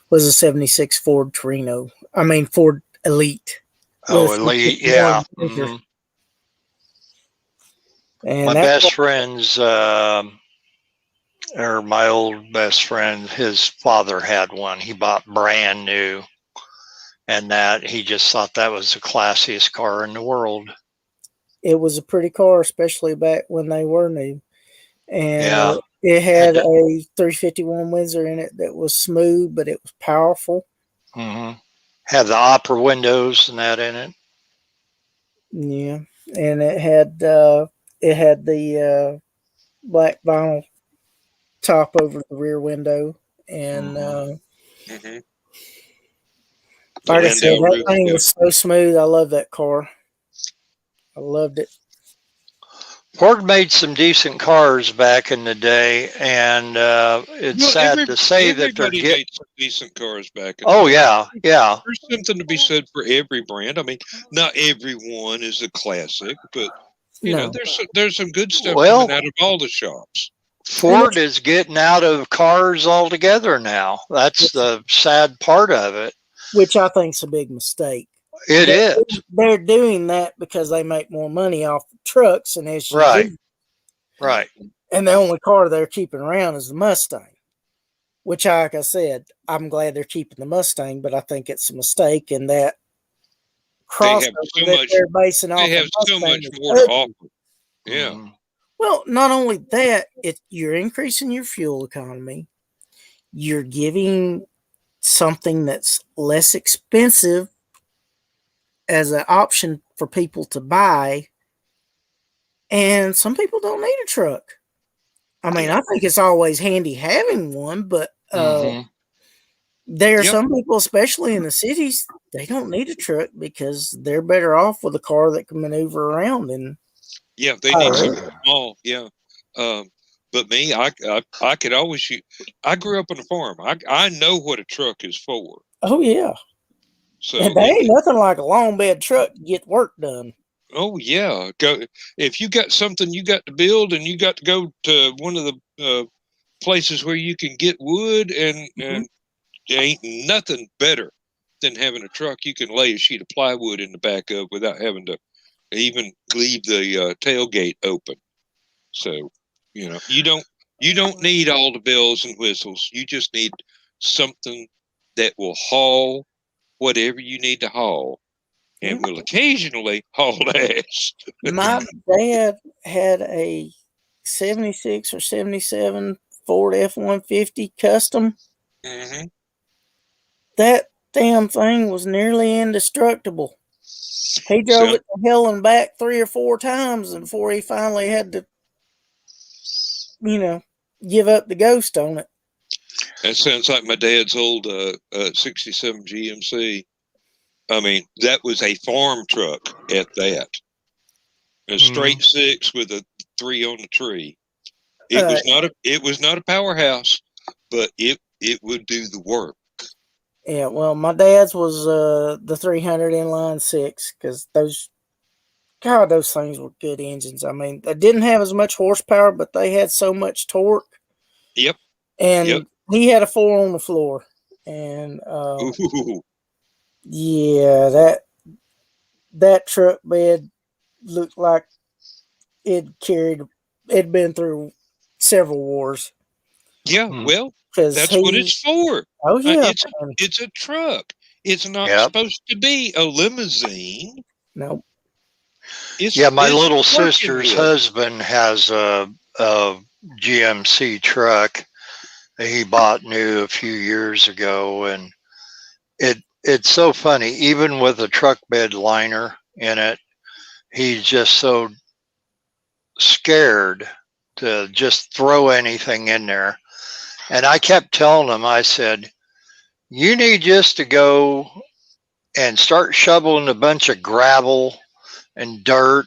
was a 76 Ford Torino. I mean, Ford Elite. Oh, Elite, yeah. And my best friend's, or my old best friend, his father had one. He bought brand new, and that he just thought that was the classiest car in the world. It was a pretty car, especially back when they were new. And it had a 351 Windsor in it that was smooth, but it was powerful. Had the opera windows and that in it. Yeah, and it had the black vinyl top over the rear window, and like I said, that thing was so smooth. I love that car. I loved it. Ford made some decent cars back in the day, and it's sad to say that they're getting some decent cars back. Yeah. There's something to be said for every brand. I mean, not every one is a classic, but you know, there's some good stuff coming out of all the shops. Ford is getting out of cars altogether now. That's the sad part of it. Which I think is a big mistake. It is. They're doing that because they make more money off the trucks and SUVs. Right. And the only car they're keeping around is the Mustang. Which, like I said, I'm glad they're keeping the Mustang, but I think it's a mistake in that crossover they're basing off. They have so much more to offer. Yeah. Well, not only that, you're increasing your fuel economy. You're giving something that's less expensive as an option for people to buy. And some people don't need a truck. I mean, I think it's always handy having one, but there are some people, especially in the cities, they don't need a truck because they're better off with a car that can maneuver around. And they need something small. Yeah. But me, I could always use. I grew up on a farm. I know what a truck is for. Oh yeah. So and there ain't nothing like a long bed truck to get work done. Oh yeah, if you got something you got to build, and you got to go to one of the places where you can get wood and ain't nothing better than having a truck you can lay a sheet of plywood in the back of without having to even leave the tailgate open. So, you know, you don't need all the bells and whistles. You just need something that will haul whatever you need to haul, and will occasionally haul ass. My dad had a 76 or 77 Ford F-150 Custom. Mm-hmm. That damn thing was nearly indestructible. He drove it to hell and back 3 or 4 times before he finally had to, give up the ghost on it. That sounds like my dad's old 67 GMC. I mean, that was a farm truck at that. A straight 6 with a 3 on the tree. It was not a powerhouse, but it would do the work. Yeah, well, my dad's was the 300 inline 6, because those things were good engines. I mean, they didn't have as much horsepower, but they had so much torque. Yep. And he had a 4 on the floor, and yeah, that truck bed looked like it'd been through several wars. Yeah, well, that's what it's for. Oh yeah, it's a truck. It's not supposed to be a limousine. Nope. My little sister's husband has a GMC truck that he bought new a few years ago, and it's so funny. Even with a truck bed liner in it, he's just so scared to just throw anything in there. And I kept telling him, I said, you need just to go and start shoveling a bunch of gravel and dirt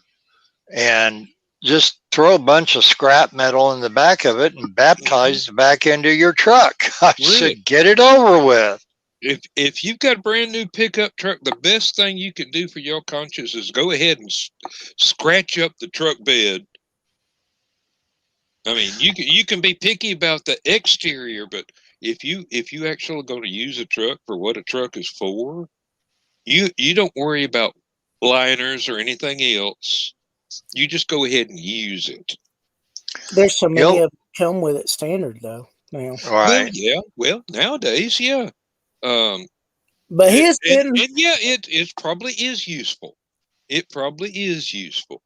and just throw a bunch of scrap metal in the back of it and baptize it back into your truck. I said, get it over with. If you've got a brand new pickup truck, the best thing you can do for your conscience is go ahead and scratch up the truck bed. I mean, you can be picky about the exterior, but if you actually going to use a truck for what a truck is for, you don't worry about liners or anything else. You just go ahead and use it. There's so many of them come with it standard though now. Right. Well, nowadays, yeah. But his didn't. And yeah, it probably is useful. It probably is useful,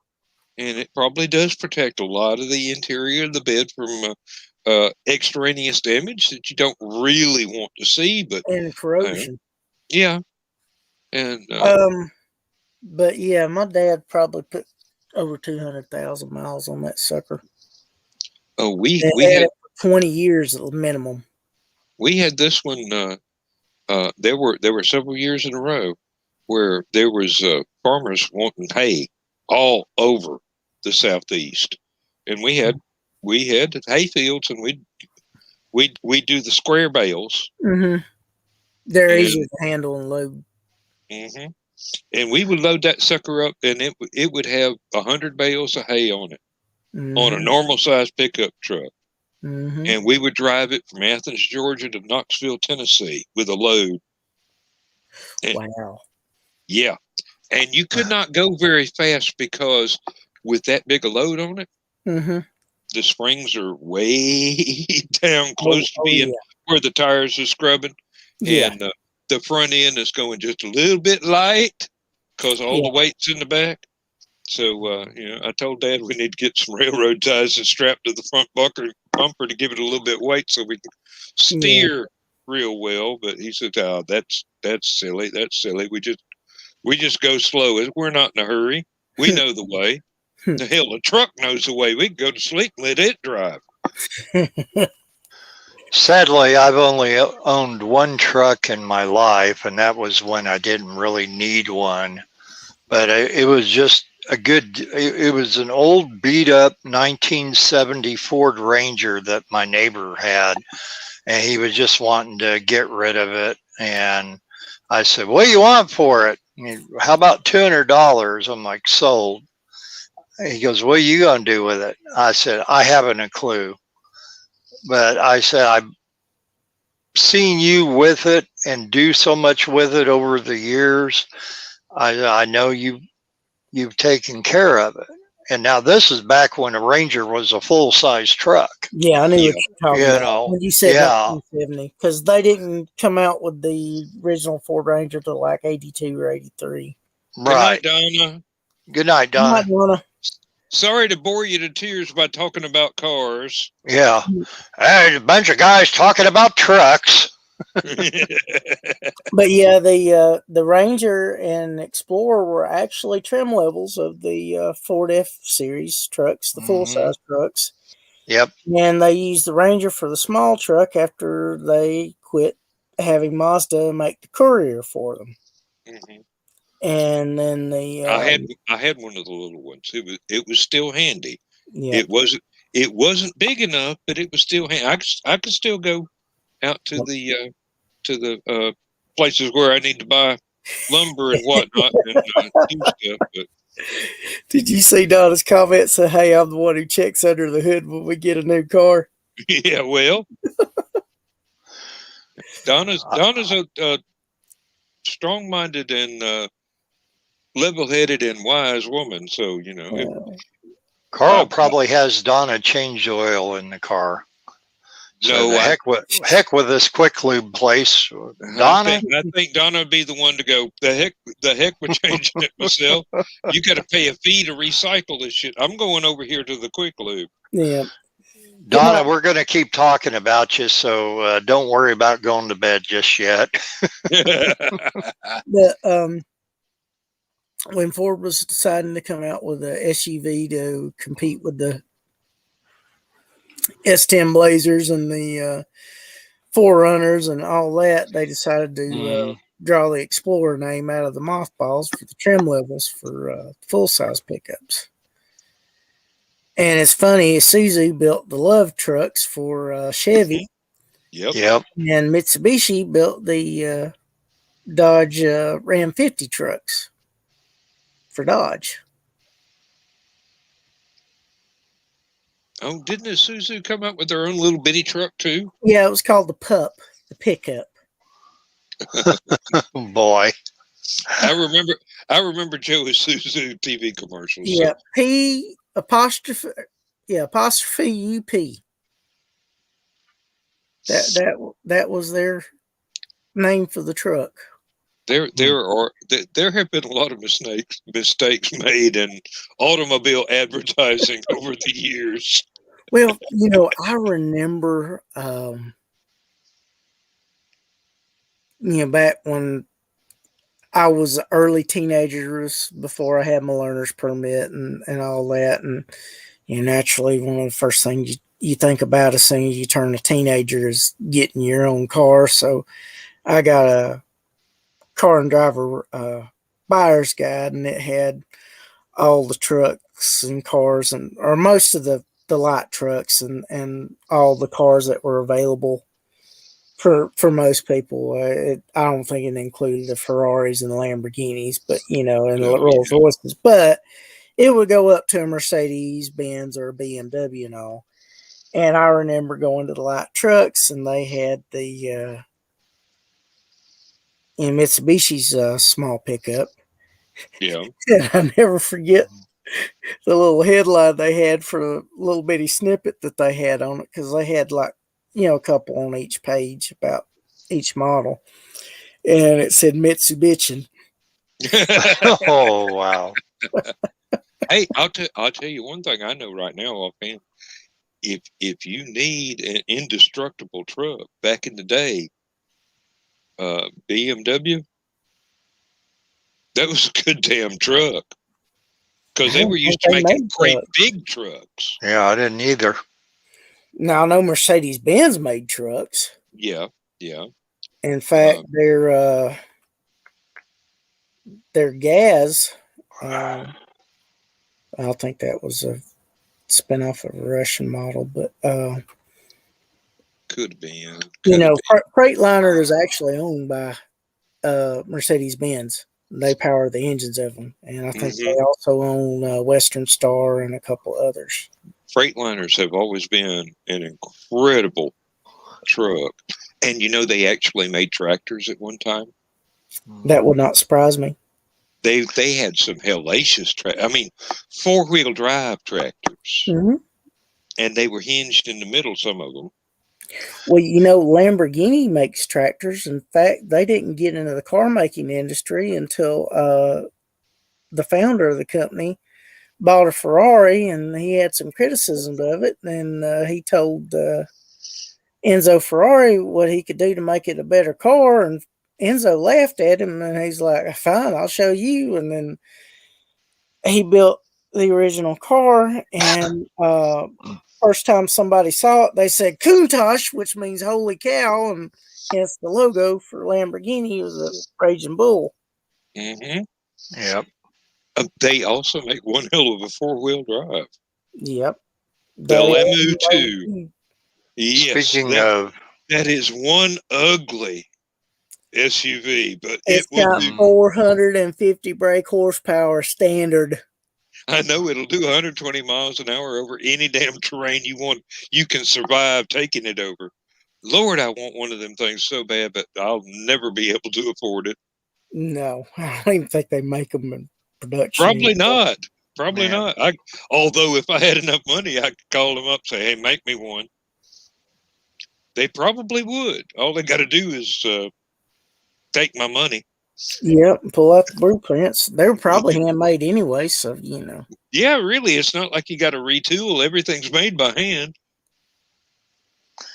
and it probably does protect a lot of the interior of the bed from extraneous damage that you don't really want to see, and corrosion. Yeah, and but yeah, my dad probably put over 200,000 miles on that sucker. Oh, we had it for 20 years at minimum. We had this one. There were several years in a row where there was farmers wanting hay all over the Southeast, and we had hay fields, and we do the square bales. Mm-hmm. They're easier to handle and load. Mm-hmm. And we would load that sucker up, and it would have 100 bales of hay on it, on a normal size pickup truck. Mm-hmm. And we would drive it from Athens, Georgia to Knoxville, Tennessee with a load. And, wow. Yeah. And you could not go very fast because with that big a load on it, the springs are way down close to being where the tires are scrubbing. Yeah. And the front end is going just a little bit light because all the weight's in the back. So, I told Dad we need to get some railroad ties and strap to the front bumper to give it a little bit of weight so we can steer real well. But he said, "Oh, that's silly. That's silly. We just go slow. We're not in a hurry. We know the way. The hell, the truck knows the way. We can go to sleep and let it drive." Sadly, I've only owned one truck in my life, and that was when I didn't really need one. But it was just it was an old beat up 1970 Ford Ranger that my neighbor had, and he was just wanting to get rid of it. And I said, "What do you want for it?" "How about $200? I'm like, "Sold." He goes, "What are you going to do with it?" I said, "I haven't a clue." But I said, seen you with it and do so much with it over the years, I know you've taken care of it. And now this is back when a Ranger was a full-size truck. Yeah, I knew what you're talking about when you said 1970, because they didn't come out with the original Ford Ranger till like 82 or 83. Right. Good night, Donna. Good night, Donna. Good night, Donna. Sorry to bore you to tears by talking about cars. Yeah. There's a bunch of guys talking about trucks. But yeah, the Ranger and Explorer were actually trim levels of the Ford F series trucks, the full size trucks. Yep. And they used the Ranger for the small truck after they quit having Mazda make the Courier for them. Mm-hmm. And then I had one of the little ones. It was still handy. Yeah. It wasn't big enough, but it was still handy. I could still go out to the places where I need to buy lumber and whatnot and do stuff. But did you see Donna's comment? Say, "Hey, I'm the one who checks under the hood when we get a new car." Yeah, well, Donna's a strong-minded and level-headed and wise woman. So Carl probably has Donna change oil in the car. So no, heck with this quick lube place, Donna. I think Donna would be the one to go. The heck with changing it myself. You got to pay a fee to recycle this shit. I'm going over here to the quick lube. Yeah, Donna, we're going to keep talking about you, so don't worry about going to bed just yet. When Ford was deciding to come out with a SUV to compete with the S10 Blazers and the Forerunners and all that, they decided to draw the Explorer name out of the mothballs for the trim levels for full-size pickups. And it's funny, Isuzu built the Love trucks for Chevy. Yep. And Mitsubishi built the Dodge Ram 50 trucks for Dodge. Oh, didn't Isuzu come up with their own little bitty truck too? Yeah, it was called the Pup, the pickup. Boy, I remember Joe Isuzu TV commercials. Yeah, so. P apostrophe UP. That was their name for the truck. There have been a lot of mistakes made in automobile advertising over the years. Well, I remember, back when I was early teenagers, before I had my learner's permit and all that, and naturally, one of the first things you think about as soon as you turn a teenager is getting your own car. So I got a car and driver buyer's guide, and it had all the trucks and cars or most of the light trucks and all the cars that were available for most people. I don't think it included the Ferraris and the Lamborghinis, but and the Rolls Royces, but it would go up to a Mercedes Benz or a BMW and all. And I remember going to the light trucks, and they had the Mitsubishi's small pickup. Yeah. And I never forget the little headline they had for the little bitty snippet that they had on it, because they had like, a couple on each page about each model. And it said Mitsubishi. Oh, wow. Hey, I'll tell you one thing I know right now offhand. If you need an indestructible truck, back in the day, BMW, that was a good damn truck, because they were used to making great big trucks. Yeah, I didn't either. Now I know Mercedes-Benz made trucks. Yeah. In fact, their gas, I think that was a spinoff of a Russian model, but could have been. Freightliner is actually owned by Mercedes-Benz. They power the engines of them, and I think they also own Western Star and a couple others. Freightliners have always been an incredible truck. And they actually made tractors at one time. That would not surprise me. They had some hellacious 4-wheel drive tractors. Mm-hmm. And they were hinged in the middle, some of them. Well, Lamborghini makes tractors. In fact, they didn't get into the car making industry until the founder of the company bought a Ferrari, and he had some criticisms of it. And he told Enzo Ferrari what he could do to make it a better car, and Enzo laughed at him, and he's like, "Fine, I'll show you." And then he built the original car, and first time somebody saw it, they said "Countach," which means "holy cow," and hence the logo for Lamborghini was a raging bull. Mm-hmm. Yep. They also make one hell of a 4-wheel drive. Yep. The Lamu 2. Yes. Speaking of, that is one ugly SUV, but it's got 450 brake horsepower standard. I know it'll do 120 miles an hour over any damn terrain you want. You can survive taking it over. Lord, I want one of them things so bad, but I'll never be able to afford it. No, I don't even think they make them in production. Probably not. Probably not. Although if I had enough money, I could call them up and say, "Hey, make me one." They probably would. All they got to do is take my money. Yep, pull out the blueprints. They were probably handmade anyway, so Yeah, really, it's not like you got to retool. Everything's made by hand.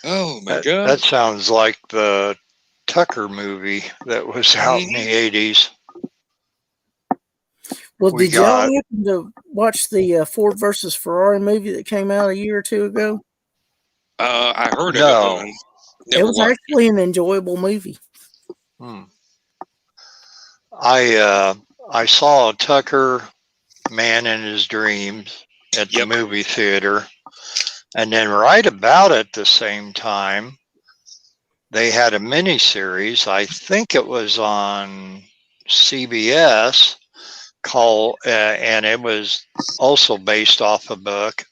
Oh my God! That sounds like the Tucker movie that was out in the 80s. Well, did y'all happen to watch the Ford versus Ferrari movie that came out a year or two ago? I heard of it. It was actually an enjoyable movie. I saw Tucker, Man in His Dreams, at the movie theater, and then right about at the same time, they had a miniseries. I think it was on CBS called, and it was also based off a book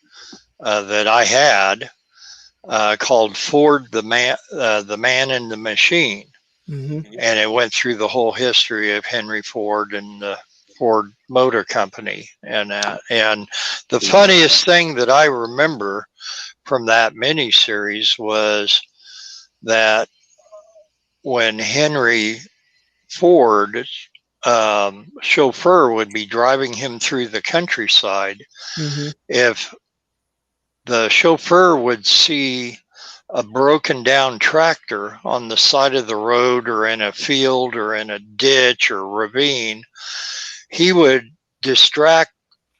that I had called Ford, the Man and the Machine. Mm-hmm. And it went through the whole history of Henry Ford and the Ford Motor Company. And the funniest thing that I remember from that miniseries was that when Henry Ford's chauffeur would be driving him through the countryside, if the chauffeur would see a broken down tractor on the side of the road or in a field or in a ditch or ravine, he would distract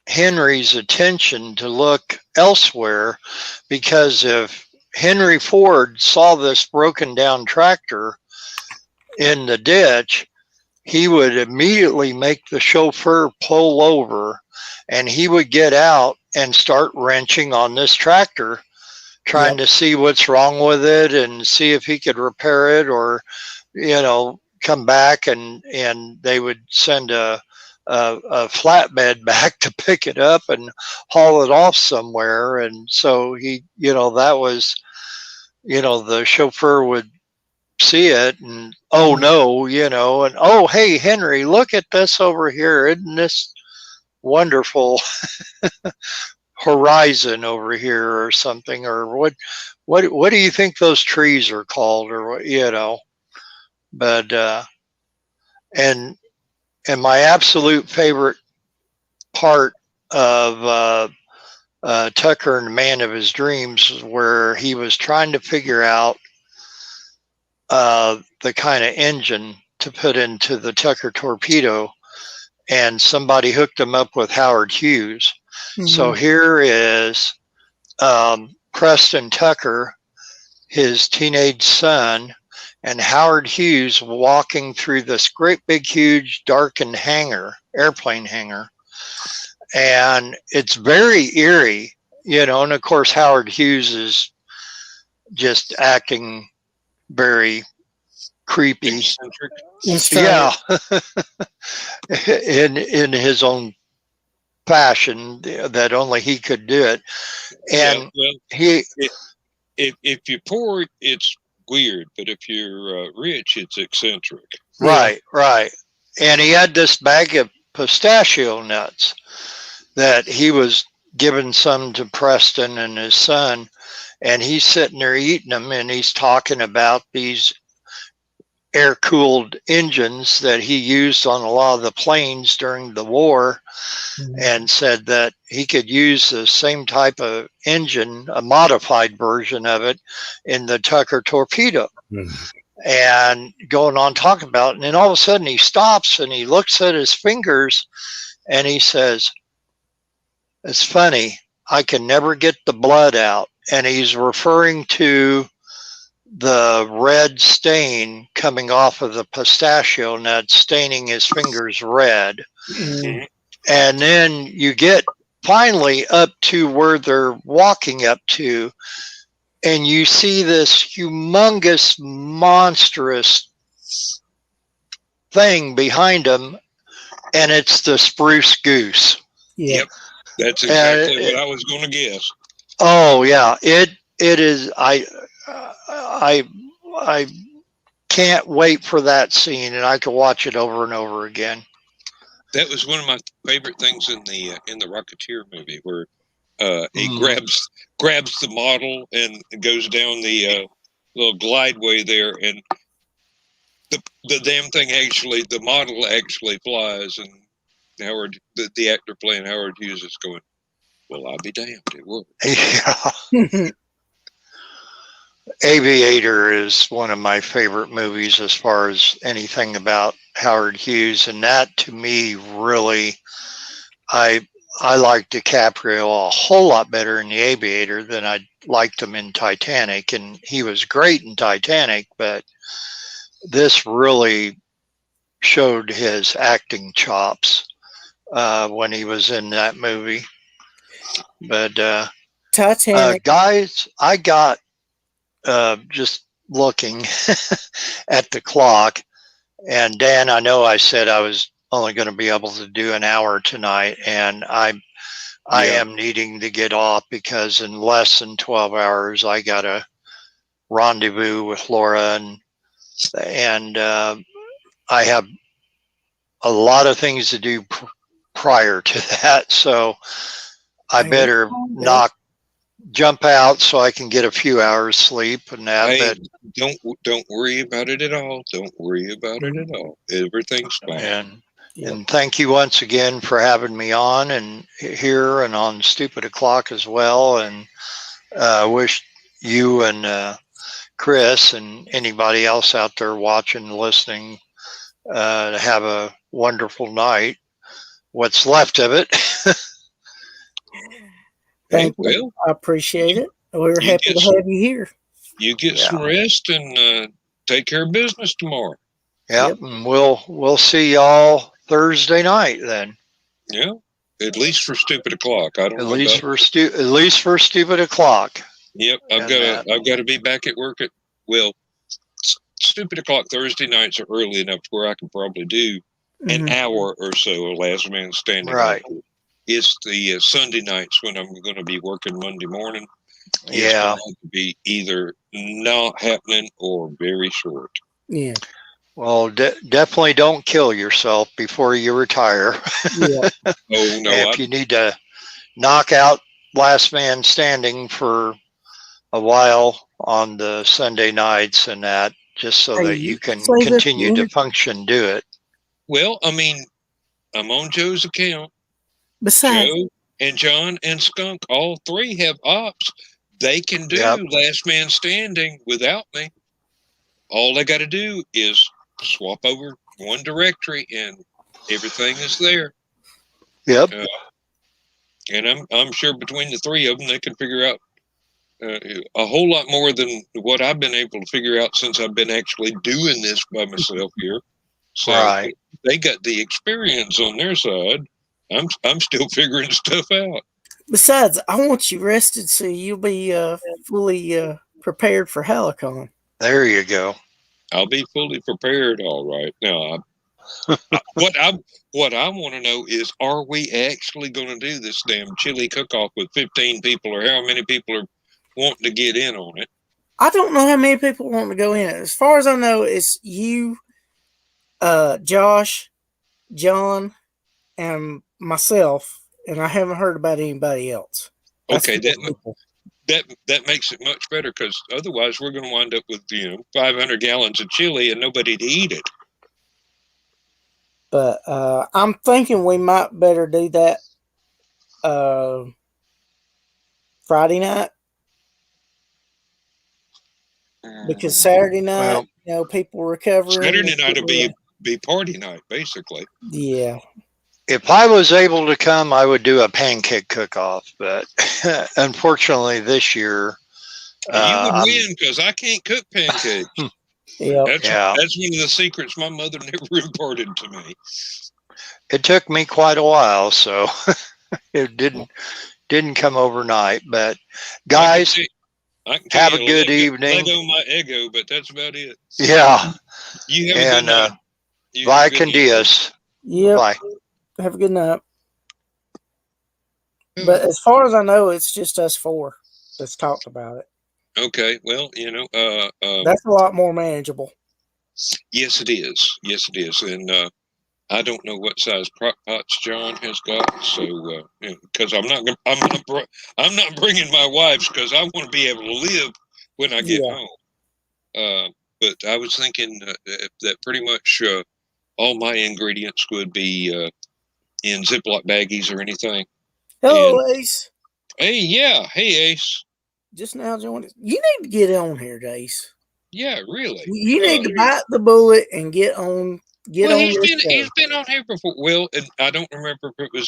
Henry's attention to look elsewhere, because if Henry Ford saw this broken down tractor in the ditch, he would immediately make the chauffeur pull over, and he would get out and start wrenching on this tractor, trying to see what's wrong with it and see if he could repair it, or come back and they would send a flatbed back to pick it up and haul it off somewhere. And so he, that was, the chauffeur would see it and, oh no, and, oh, hey, Henry, look at this over here. Isn't this wonderful horizon over here or something? Or what do you think those trees are called? Or what, but, and my absolute favorite part of Tucker and the Man of His Dreams is where he was trying to figure out the kind of engine to put into the Tucker torpedo, and somebody hooked him up with Howard Hughes. So here is Preston Tucker, his teenage son, and Howard Hughes walking through this great big huge darkened airplane hangar. And it's very eerie, and of course Howard Hughes is just acting very creepy. Yeah. in his own fashion that only he could do it. And if you pour its weird, but if you're rich, it's eccentric. Right, right. And he had this bag of pistachio nuts that he was giving some to Preston and his son, and he's sitting there eating them, and he's talking about these air-cooled engines that he used on a lot of the planes during the war, and said that he could use the same type of engine, a modified version of it, in the Tucker torpedo. And going on talking about it, and then all of a sudden he stops and he looks at his fingers and he says, "It's funny, I can never get the blood out." And he's referring to the red stain coming off of the pistachio nut, staining his fingers red. And then you get finally up to where they're walking up to, and you see this humongous, monstrous thing behind them, and it's the spruce goose. Yep, that's exactly what I was going to guess. Oh yeah, it is. I can't wait for that scene, and I could watch it over and over again. That was one of my favorite things in the Rocketeer movie, where he grabs the model and goes down the little glideway there, and the damn thing actually, the model actually flies, and Howard, the actor playing Howard Hughes, is going, "Well, I'll be damned, it will." Yeah. Aviator is one of my favorite movies as far as anything about Howard Hughes, and that to me really, I like DiCaprio a whole lot better in The Aviator than I liked him in Titanic, and he was great in Titanic, but this really showed his acting chops when he was in that movie. But Titanic, guys, I got just looking at the clock, and Dan, I know I said I was only going to be able to do an hour tonight, and I am needing to get off because in less than 12 hours I got a rendezvous with Laura, and I have a lot of things to do prior to that, so I better jump out so I can get a few hours sleep and that. Hey, don't worry about it at all. Don't worry about it at all. Everything's fine. And thank you once again for having me on and here and on Stupid O'Clock as well. And wish you and Chris and anybody else out there watching and listening to have a wonderful night. What's left of it. Thank you. I appreciate it. We're happy to have you here. You get some rest and take care of business tomorrow. Yep. And we'll see y'all Thursday night then. Yeah. At least for Stupid O'Clock. I don't know. At least for Stupid O'Clock. Yep. I've got to be back at work at Stupid O'Clock Thursday nights are early enough to where I can probably do an hour or so of Last Man Standing. Right. It's the Sunday nights when I'm going to be working Monday morning. It's going to be either not happening or very short. Yeah. Well, definitely don't kill yourself before you retire. Yeah. Oh, no. If you need to knock out Last Man Standing for a while on the Sunday nights and that, just so that you can continue to function, do it. Well, I mean, I'm on Joe's account. Besides, Joe and John and Skunk, all three have ops. They can do Last Man Standing without me. All they got to do is swap over one directory and everything is there. Yep. And I'm sure between the three of them, they can figure out a whole lot more than what I've been able to figure out since I've been actually doing this by myself here. So they got the experience on their side. I'm still figuring stuff out. Besides, I want you rested so you'll be fully prepared for Hallowcon. There you go. I'll be fully prepared. All right. Now, what I want to know is, are we actually going to do this damn chili cook-off with 15 people, or how many people are wanting to get in on it? I don't know how many people want to go in. As far as I know, it's you, Josh, John, and myself, and I haven't heard about anybody else. That's Okay, that makes it much better, because otherwise we're going to wind up with 500 gallons of chili and nobody to eat it. But I'm thinking we might better do that Friday night, because Saturday night, people recovering. Saturday night will be party night, basically. Yeah. If I was able to come, I would do a pancake cook-off, but unfortunately this year... you would win, because I can't cook pancakes. That's one of the secrets my mother never imparted to me. It took me quite a while, so it didn't come overnight. But guys, I can have a good evening. Lego my ego, but that's about it. Yeah. You have a good night. Bye, Candias. Yeah. Bye. Have a good night. But as far as I know, it's just us four that's talked about it. Okay. Well, that's a lot more manageable. Yes, it is. Yes, it is. And I don't know what size crock pots John has got, so because I'm not bringing my wife's, because I want to be able to live when I get home. But I was thinking that pretty much all my ingredients would be in Ziploc baggies or anything. Hello, Ace. Hey, yeah. Hey, Ace. Just now joined us. You need to get on here, Ace. Yeah, really. You need to bite the bullet and get on. He's been on here before. Well, and I don't remember if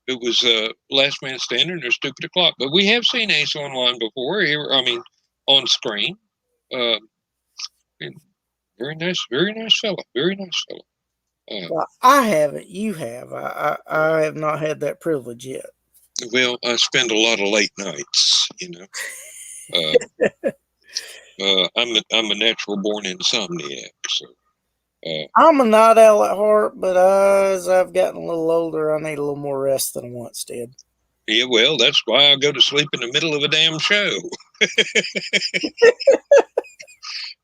it was Last Man Standing or Stupid O'Clock, but we have seen Ace online before. Here, on screen. Very nice fella. Very nice fella. Well, I haven't. You have. I have not had that privilege yet. Well, I spend a lot of late nights, I'm a natural born insomniac, so. I'm a night owl at heart, but as I've gotten a little older, I need a little more rest than I once did. Yeah, well, that's why I go to sleep in the middle of a damn show.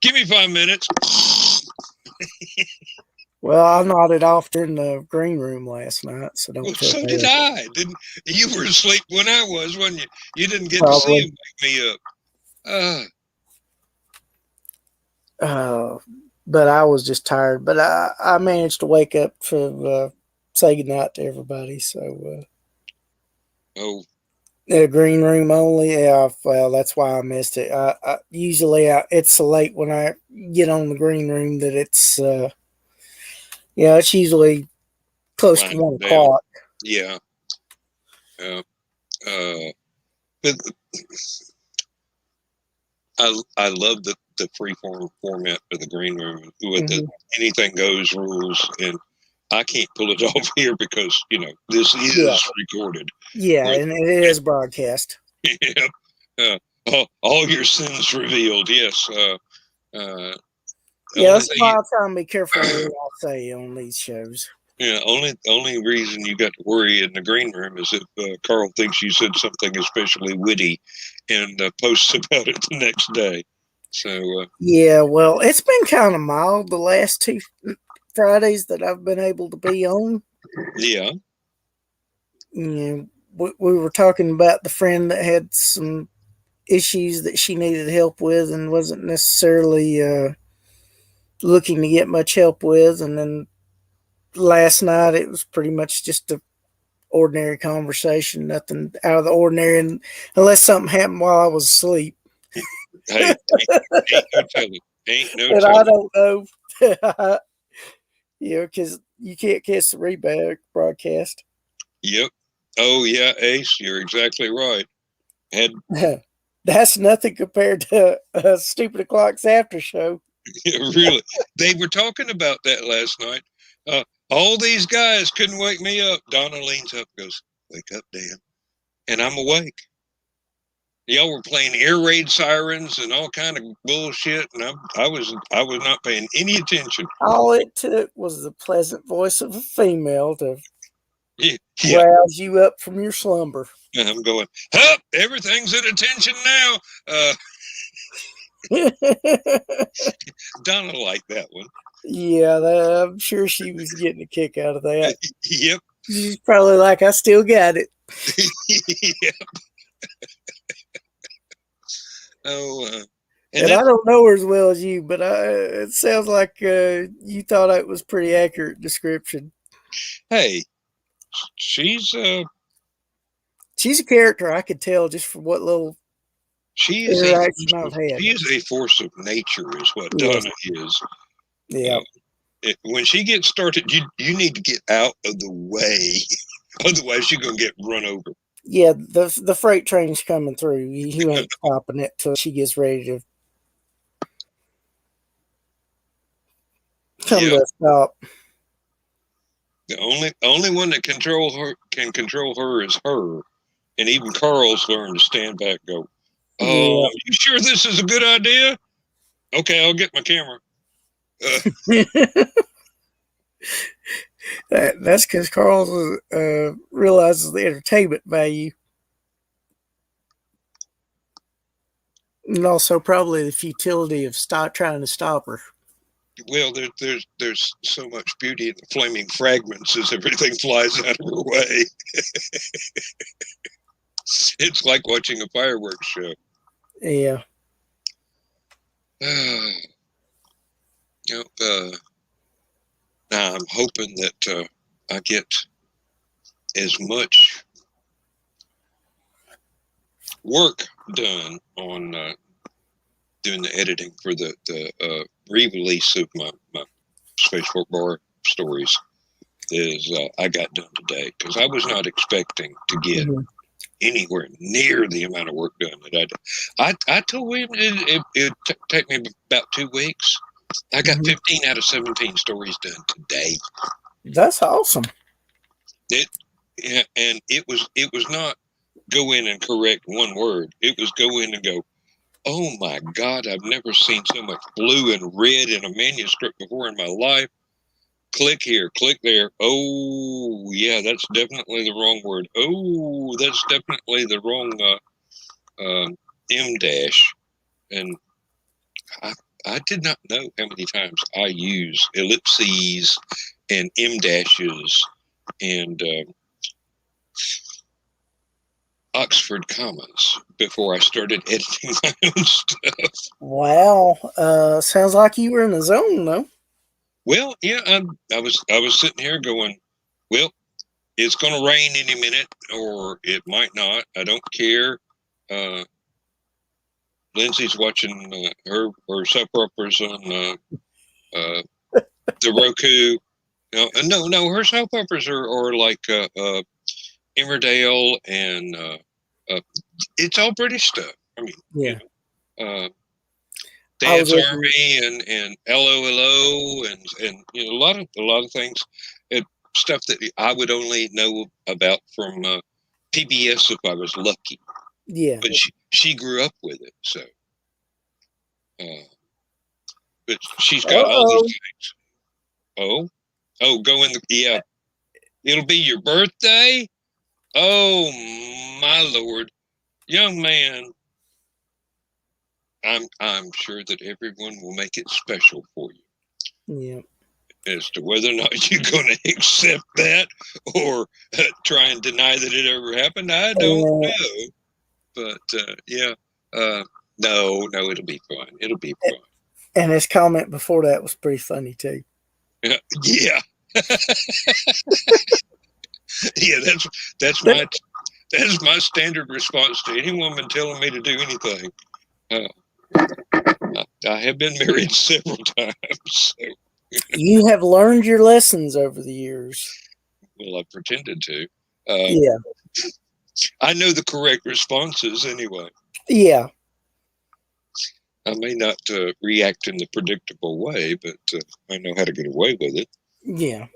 Give me 5 minutes. Well, I nodded off during the green room last night, so don't. So did I. Didn't you? Were asleep when I was, wasn't you? You didn't get to see him wake me up. But I was just tired. But I managed to wake up to say goodnight to everybody. So. The green room only. Yeah. Well, that's why I missed it. Usually it's so late when I get on the green room that it's. It's usually close to 1 o'clock. Yeah. But I love the free format for the green room with the anything goes rules, and I can't pull it off here because this is recorded. Yeah, and it is broadcast. Yep. All your sins revealed. Yes. That's why I try and be careful what I say on these shows. Yeah, only reason you got to worry in the green room is if Carl thinks you said something especially witty and posts about it the next day. So well, it's been kind of mild the last 2 Fridays that I've been able to be on. Yeah. We were talking about the friend that had some issues that she needed help with and wasn't necessarily looking to get much help with, and then last night it was pretty much just a ordinary conversation, nothing out of the ordinary, and unless something happened while I was asleep. Hey, ain't no telling. Ain't no but telling. I don't know. Because you can't catch the rebroadcast. Yep. Oh yeah, Ace, you're exactly right. That's nothing compared to Stupid O'Clock's after show. Really, they were talking about that last night. All these guys couldn't wake me up. Donna leans up and goes, "Wake up, Dan." And I'm awake. Y'all were playing air raid sirens and all kind of bullshit, and I was not paying any attention. All it took was the pleasant voice of a female to rouse you up from your slumber. I'm going, "Hup, everything's at attention now." Donna liked that one. Yeah, I'm sure she was getting a kick out of that. Yep. She's probably like, I still got it. Yep. Oh, and I don't know her as well as you, but it sounds like you thought it was pretty accurate description. Hey, she's a character I could tell just from what little interaction I've had. She is a force of nature, is what Donna is. Yeah. When she gets started, you need to get out of the way, otherwise you're gonna get run over. Yeah, the freight train's coming through. You ain't stopping it till she gets ready to come to a stop. The only one that can control her is her, and even Carl's learned to stand back. And go, oh, you sure this is a good idea? Okay, I'll get my camera. That's because Carl realizes the entertainment value. And also probably the futility of trying to stop her. Well, there's so much beauty in the flaming fragments as everything flies out of her way. It's like watching a fireworks show. Yeah. Now I'm hoping that I get as much work done on doing the editing for the re-release of my Spaceport Bar stories is I got done today, because I was not expecting to get anywhere near the amount of work done that I did. I told William it would take me about 2 weeks. I got 15 out of 17 stories done today. That's awesome. And it was not go in and correct one word. It was go in and go, oh my God, I've never seen so much blue and red in a manuscript before in my life. Click here, click there. Oh yeah, that's definitely the wrong word. Oh, that's definitely the wrong M dash. And I did not know how many times I use ellipses and M dashes and Oxford commas before I started editing my own stuff. Wow, sounds like you were in the zone, though. Well, yeah, I was sitting here going, well, it's going to rain any minute, or it might not. I don't care. Lindsay's watching her soap operas on the Roku. No, her soap operas are like Emmerdale, and it's all British stuff. I mean, yeah. Dad's Army and LOLO and a lot of things, stuff that I would only know about from PBS if I was lucky. Yeah. But she grew up with it, so. But she's got all these things. Go in the It'll be your birthday. Oh my Lord, young man. I'm sure that everyone will make it special for you. Yeah. As to whether or not you're going to accept that or try and deny that it ever happened, I don't know. But no, it'll be fun. It'll be fun. And his comment before that was pretty funny too. Yeah. Yeah, that's my standard response to any woman telling me to do anything. I have been married several times. So. You have learned your lessons over the years. Well, I pretended to. Yeah. I know the correct responses anyway. Yeah. I may not react in the predictable way, but I know how to get away with it. Yeah.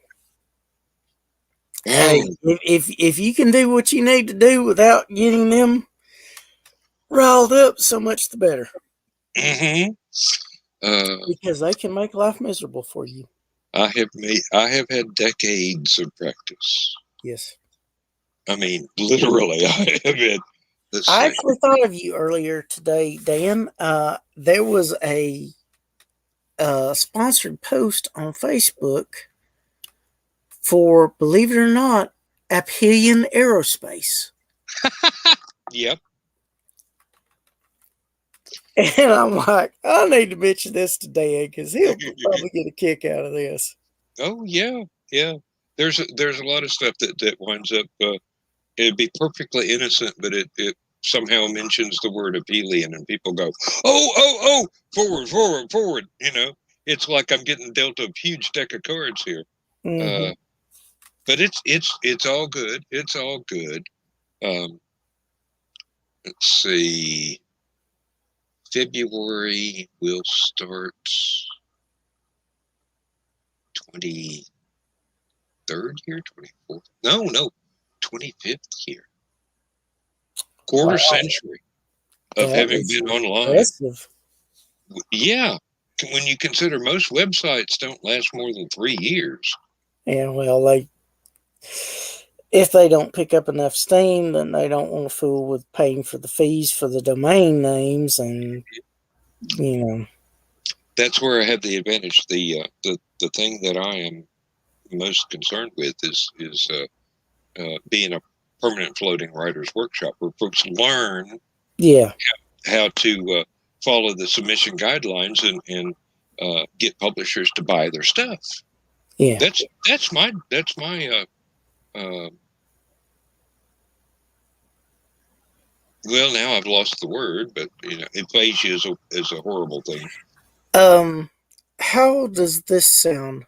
Hey, if you can do what you need to do without getting them riled up, so much the better. Mm-hmm. Because they can make life miserable for you. I have had decades of practice. Yes. I mean, literally, I have had Let's I see. actually thought of you earlier today, Dan. There was a sponsored post on Facebook for, believe it or not, Aphelion Aerospace. Yep. And I'm like, I need to mention this to Dan because he'll probably get a kick out of this. Oh yeah, yeah. There's a lot of stuff that winds up. It'd be perfectly innocent, but it somehow mentions the word Aphelion, and people go, oh, forward. You know, it's like I'm getting dealt a huge deck of cards here. Mm-hmm. But it's all good. It's all good. Let's see. February will start 23rd year, 24th. No, 25th year. Quarter century of That having is been online. impressive. Yeah. When you consider most websites don't last more than 3 years. Yeah, well, if they don't pick up enough steam, then they don't want to fool with paying for the fees for the domain names, and That's where I have the advantage. The thing that I am most concerned with is being a permanent floating writers workshop where folks learn how to follow the submission guidelines and get publishers to buy their stuff. Yeah, that's my well, now I've lost the word, but aphasia is a horrible thing. How does this sound?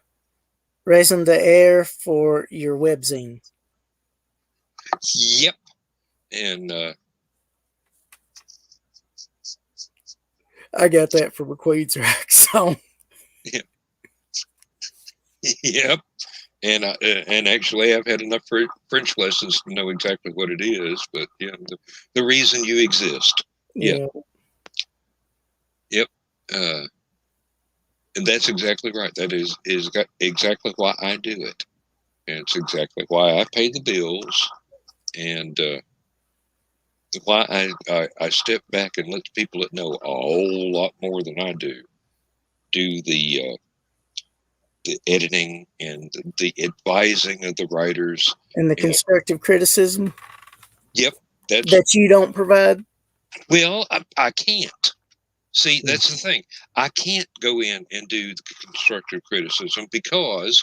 Raising the air for your webzine. Yep. And I got that from a Queensrÿche song. Yep. And actually, I've had enough French lessons to know exactly what it is. But yeah, the reason you exist. Yeah. Yep. And that's exactly right. That is exactly why I do it. And it's exactly why I pay the bills, and why I step back and let the people that know a whole lot more than I do the editing and the advising of the writers And the constructive criticism. Yep. That you don't provide? Well, I can't. See, that's the thing. I can't go in and do the constructive criticism because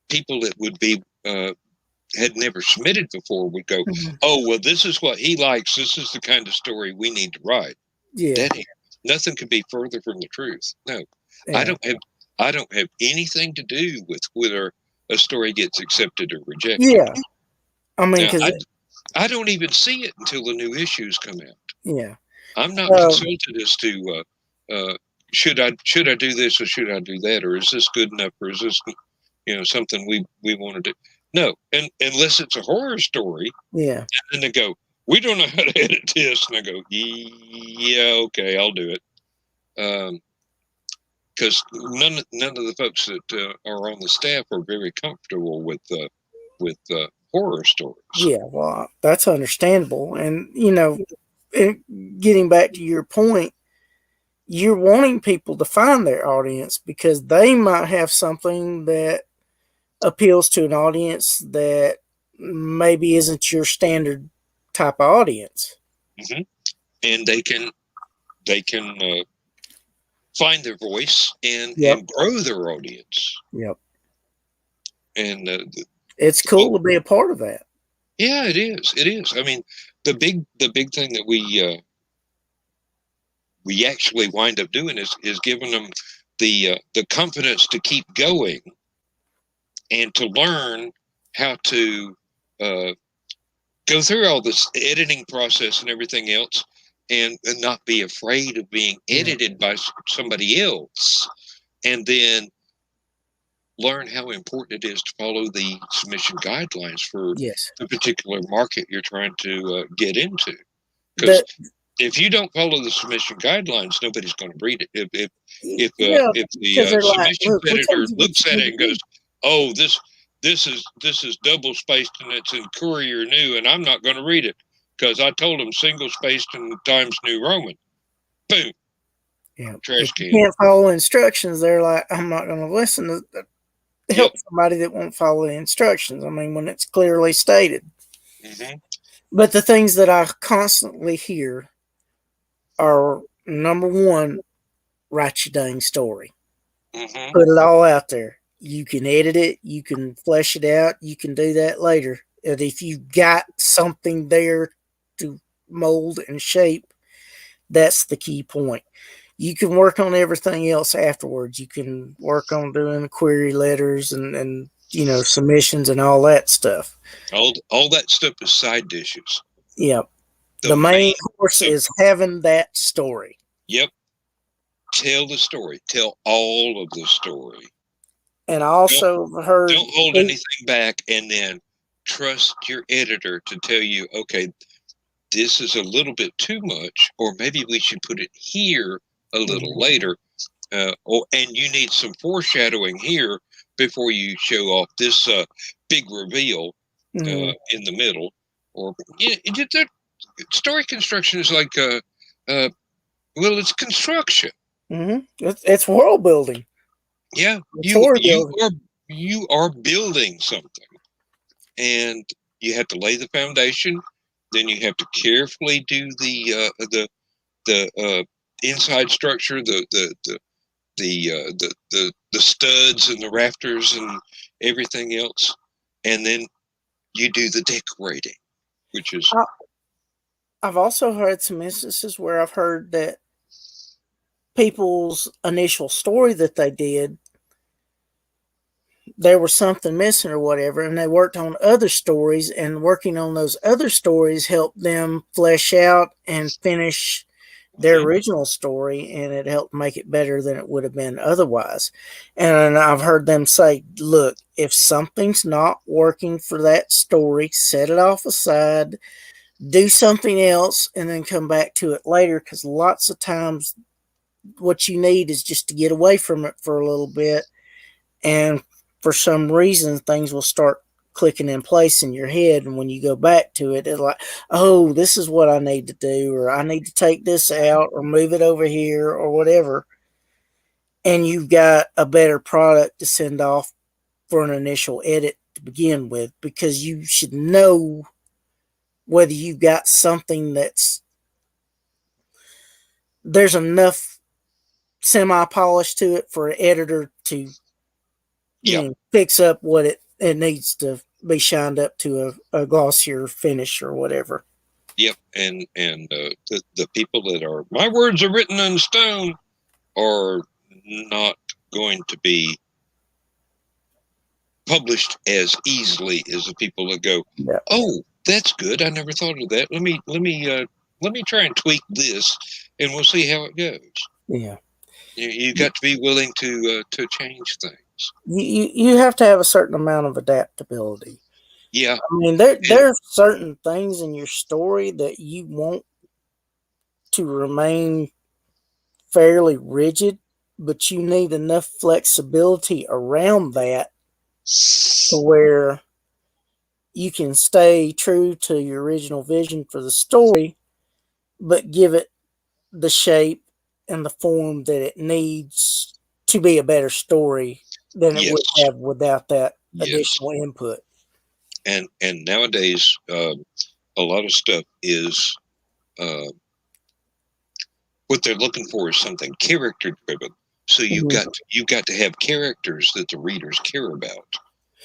people that would be had never submitted before would go, oh, well, this is what he likes. This is the kind of story we need to write. Yeah. Nothing could be further from the truth. No, yeah. I don't have anything to do with whether a story gets accepted or rejected. Yeah. I mean, now, I don't even see it until the new issues come out. Yeah. I'm not consulted as to should I do this or should I do that, or is this good enough, or is this something we want to do? No, and unless it's a horror story. Yeah. And then they go, we don't know how to edit this, and I go, yeah, okay, I'll do it. Because none of the folks that are on the staff are very comfortable with horror stories. Yeah, well, that's understandable, and getting back to your point, you're wanting people to find their audience because they might have something that appeals to an audience that maybe isn't your standard type of audience. Mm-hmm. And they can find their voice and grow their audience. Yep. And it's cool to be a part of that. Yeah, it is. It is. I mean, the big thing that we actually wind up doing is giving them the confidence to keep going and to learn how to go through all this editing process and everything else, and not be afraid of being edited by somebody else, and then learn how important it is to follow the submission guidelines for the particular market you're trying to get into. Because if you don't follow the submission guidelines, nobody's going to read it. If the submission editor looks at it and goes, "Oh, this is double spaced and it's in Courier New, and I'm not going to read it," because I told them single spaced and Times New Roman. Boom. Yeah. Trash If can. you can't follow instructions, they're like, I'm not going to listen to help somebody that won't follow the instructions. I mean, when it's clearly stated. Mm-hmm. But the things that I constantly hear are, number one, write your dang story. Mm-hmm. Put it all out there. You can edit it. You can flesh it out. You can do that later. And if you've got something there to mold and shape, that's the key point. You can work on everything else afterwards. You can work on doing the query letters and submissions and all that stuff. All that stuff is side dishes. Yep. The main course is having that story. Yep. Tell the story. Tell all of the story. And I also heard... Don't hold anything back, and then trust your editor to tell you, okay, this is a little bit too much, or maybe we should put it here a little later. And you need some foreshadowing here before you show off this big reveal in the middle. Or story construction is like, it's construction. It's world building. Yeah, you are building something, and you have to lay the foundation. Then you have to carefully do the inside structure, the studs and the rafters and everything else, and then you do the decorating, which is... I've also heard some instances where I've heard that people's initial story that they did, there was something missing or whatever, and they worked on other stories, and working on those other stories helped them flesh out and finish their original story, and it helped make it better than it would have been otherwise. And I've heard them say, look, if something's not working for that story, set it off aside, do something else, and then come back to it later, because lots of times what you need is just to get away from it for a little bit, and for some reason things will start clicking in place in your head, and when you go back to it, it's like, oh, this is what I need to do, or I need to take this out or move it over here or whatever, and you've got a better product to send off for an initial edit to begin with, because you should know whether you've got something there's enough semi-polished to it for an editor to fix up what it needs to be shined up to a glossier finish or whatever. Yep, and the people that are, my words are written in stone, are not going to be published as easily as the people that go, oh, that's good, I never thought of that. Let me try and tweak this, and we'll see how it goes. Yeah, you got to be willing to change things. You have to have a certain amount of adaptability. Yeah, I mean, there are certain things in your story that you want to remain fairly rigid, but you need enough flexibility around that to where you can stay true to your original vision for the story, but give it the shape and the form that it needs to be a better story than it would have without that additional input. And nowadays, a lot of stuff is what they're looking for is something character driven. So you've got to have characters that the readers care about,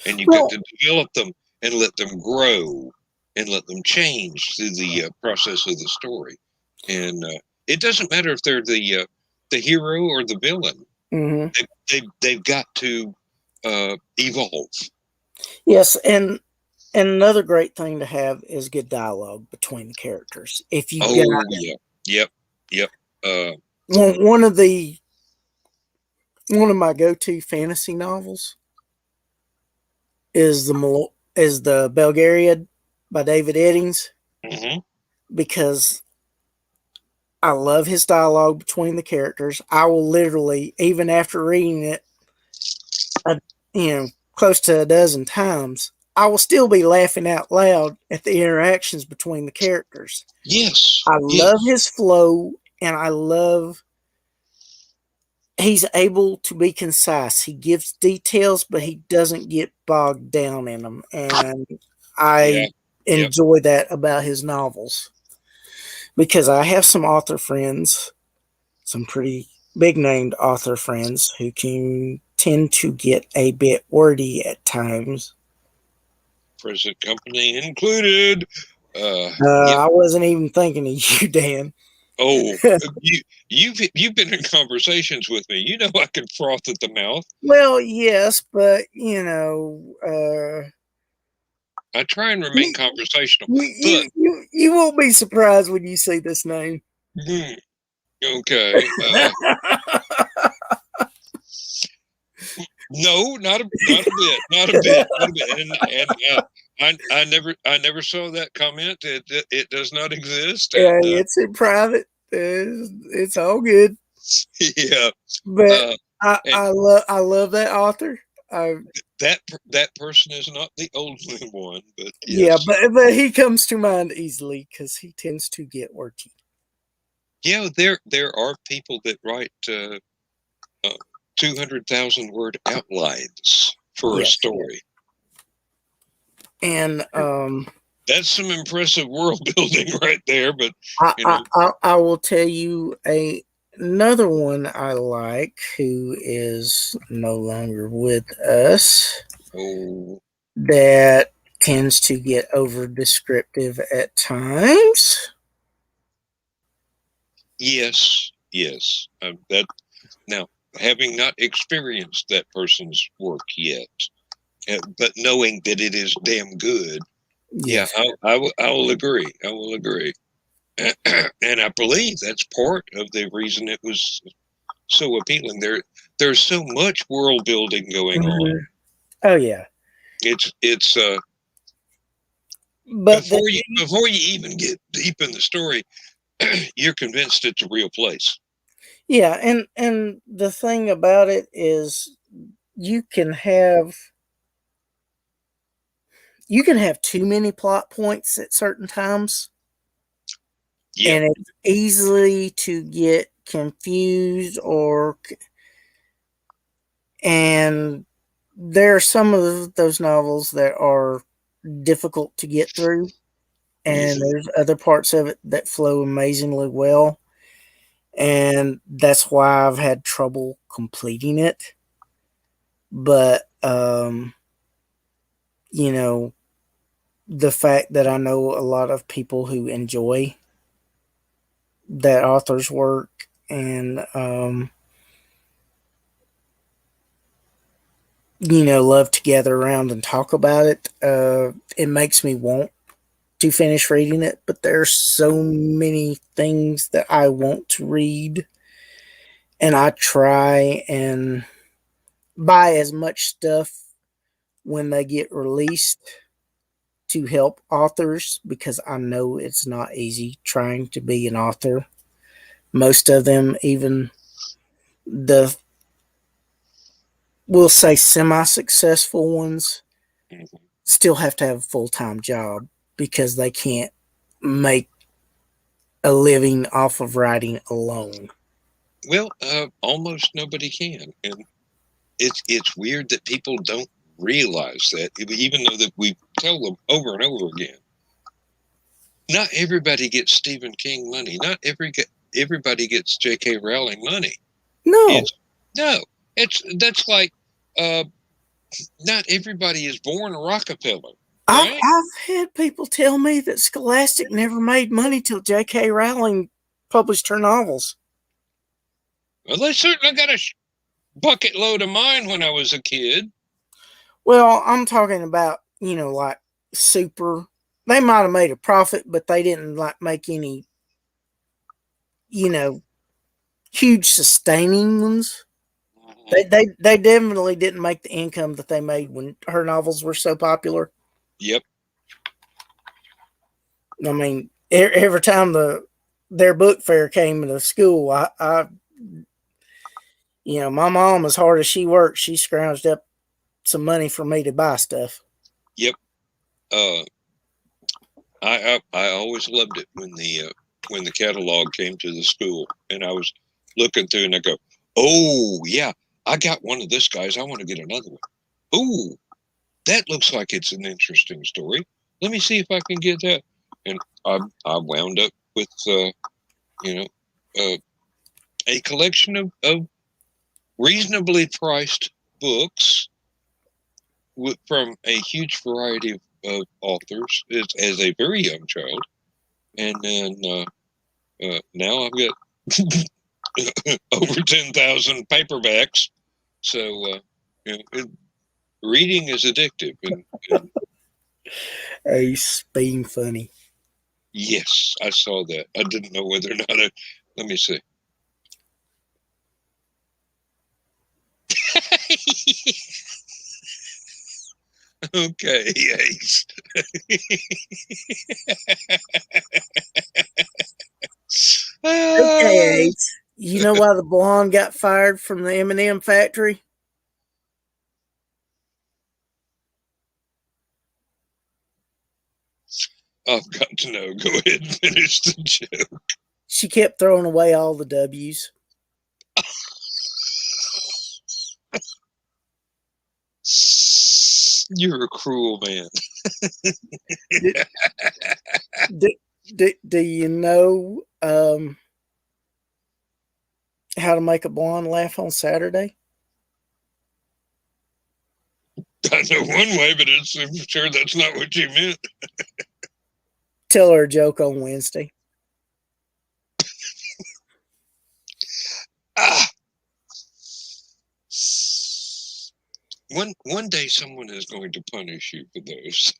and you've got to develop them and let them grow and let them change through the process of the story. And it doesn't matter if they're the hero or the villain. They've got to evolve. Yes, and another great thing to have is good dialogue between the characters. If you one of my go-to fantasy novels is the Belgariad by David Eddings, because I love his dialogue between the characters. I will literally, even after reading it, close to a dozen times, I will still be laughing out loud at the interactions between the characters. Yes. I love his flow, and I love he's able to be concise. He gives details, but he doesn't get bogged down in them. And I enjoy that about his novels. Because I have some author friends, some pretty big named author friends who can tend to get a bit wordy at times. Present company included. I wasn't even thinking of you, Dan. Oh, you've been in conversations with me. You know I can froth at the mouth. Well, yes, but I try and remain conversational. You won't be surprised when you see this name. Okay. No, not a bit. And I never saw that comment. It does not exist. Yeah, it's in private. It's all good. Yeah, but I love that author. That person is not the only one, but yes. Yeah, but he comes to mind easily because he tends to get wordy. Yeah, there are people that write 200,000 word outlines for a story, and that's some impressive world building right there. But I will tell you another one I like who is no longer with us. Oh. That tends to get over descriptive at times. Yes. That now, having not experienced that person's work yet, but knowing that it is damn good, yes. Yeah, I will agree. I will agree, and I believe that's part of the reason it was so appealing. There's so much world building going on. Oh yeah, it's but before you even get deep in the story, you're convinced it's a real place. Yeah, and the thing about it is you can have too many plot points at certain times. Yeah. And it's easily to get confused and there are some of those novels that are difficult to get through, and there's other parts of it that flow amazingly well. And that's why I've had trouble completing it. But the fact that I know a lot of people who enjoy that author's work and love to gather around and talk about it, it makes me want to finish reading it. But there's so many things that I want to read, and I try and buy as much stuff when they get released to help authors, because I know it's not easy trying to be an author. Most of them, even we'll say semi-successful ones, still have to have a full-time job because they can't make a living off of writing alone. Well, almost nobody can, and it's weird that people don't realize that, even though that we tell them over and over again. Not everybody gets Stephen King money. Not everybody gets J.K. Rowling money. No, that's like not everybody is born a Rockefeller. Right? I've had people tell me that Scholastic never made money till J.K. Rowling published her novels. Well, they certainly got a bucket load of mine when I was a kid. Well, I'm talking about, like super. They might have made a profit, but they didn't make any, huge sustaining ones. They definitely didn't make the income that they made when her novels were so popular. Yep. I mean, every time their book fair came to school, I my mom, as hard as she worked, she scrounged up some money for me to buy stuff. Yep. I always loved it when the catalog came to the school, and I was looking through, and I go, "Oh yeah, I got one of this guy's. I want to get another one. Oh, that looks like it's an interesting story. Let me see if I can get that." And I wound up with a collection of reasonably priced books from a huge variety of authors as a very young child, and then now I've got over 10,000 paperbacks. So reading is addictive, and Ace being funny. yes, I saw that. I didn't know whether or not let me see. Okay, Ace. Okay, Ace. You know why the blonde got fired from the M&M factory? I've got to know. Go ahead and finish the joke. She kept throwing away all the W's. You're a cruel man. Do you know how to make a blonde laugh on Saturday? I know one way, but I'm sure that's not what you meant. Tell her a joke on Wednesday. One day someone is going to punish you for those.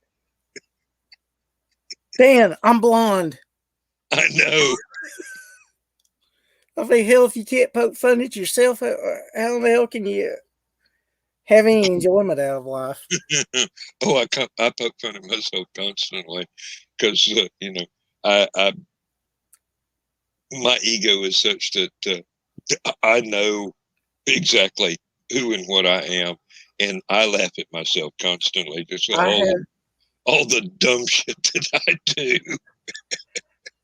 Dan, I'm blonde. I know. I mean, hell, if you can't poke fun at yourself, how the hell can you have any enjoyment out of life? Oh, I poke fun at myself constantly because my ego is such that I know exactly who and what I am, and I laugh at myself constantly. Just all the dumb shit that I do.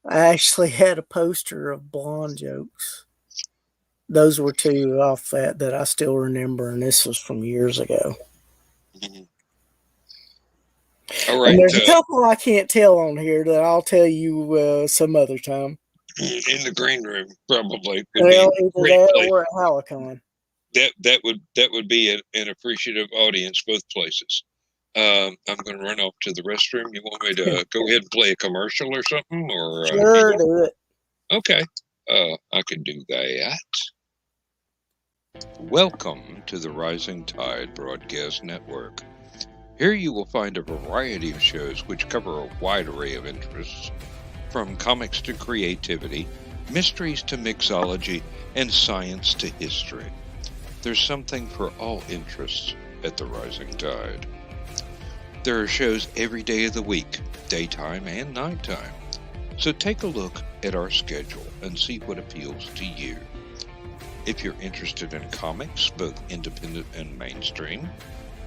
I actually had a poster of blonde jokes. Those were two off that I still remember, and this was from years ago. Mm-hmm. All right. And there's a couple I can't tell on here that I'll tell you some other time. In the green room, probably. Well, either that or at Hallowcon. That would be an appreciative audience both places. I'm going to run off to the restroom. You want me to go ahead and play a commercial or something? Or sure, do it. Okay, I can do that. Welcome to the Rising Tide Broadcast Network. Here you will find a variety of shows which cover a wide array of interests, from comics to creativity, mysteries to mixology, and science to history. There's something for all interests at the Rising Tide. There are shows every day of the week, daytime and nighttime. So take a look at our schedule and see what appeals to you. If you're interested in comics, both independent and mainstream,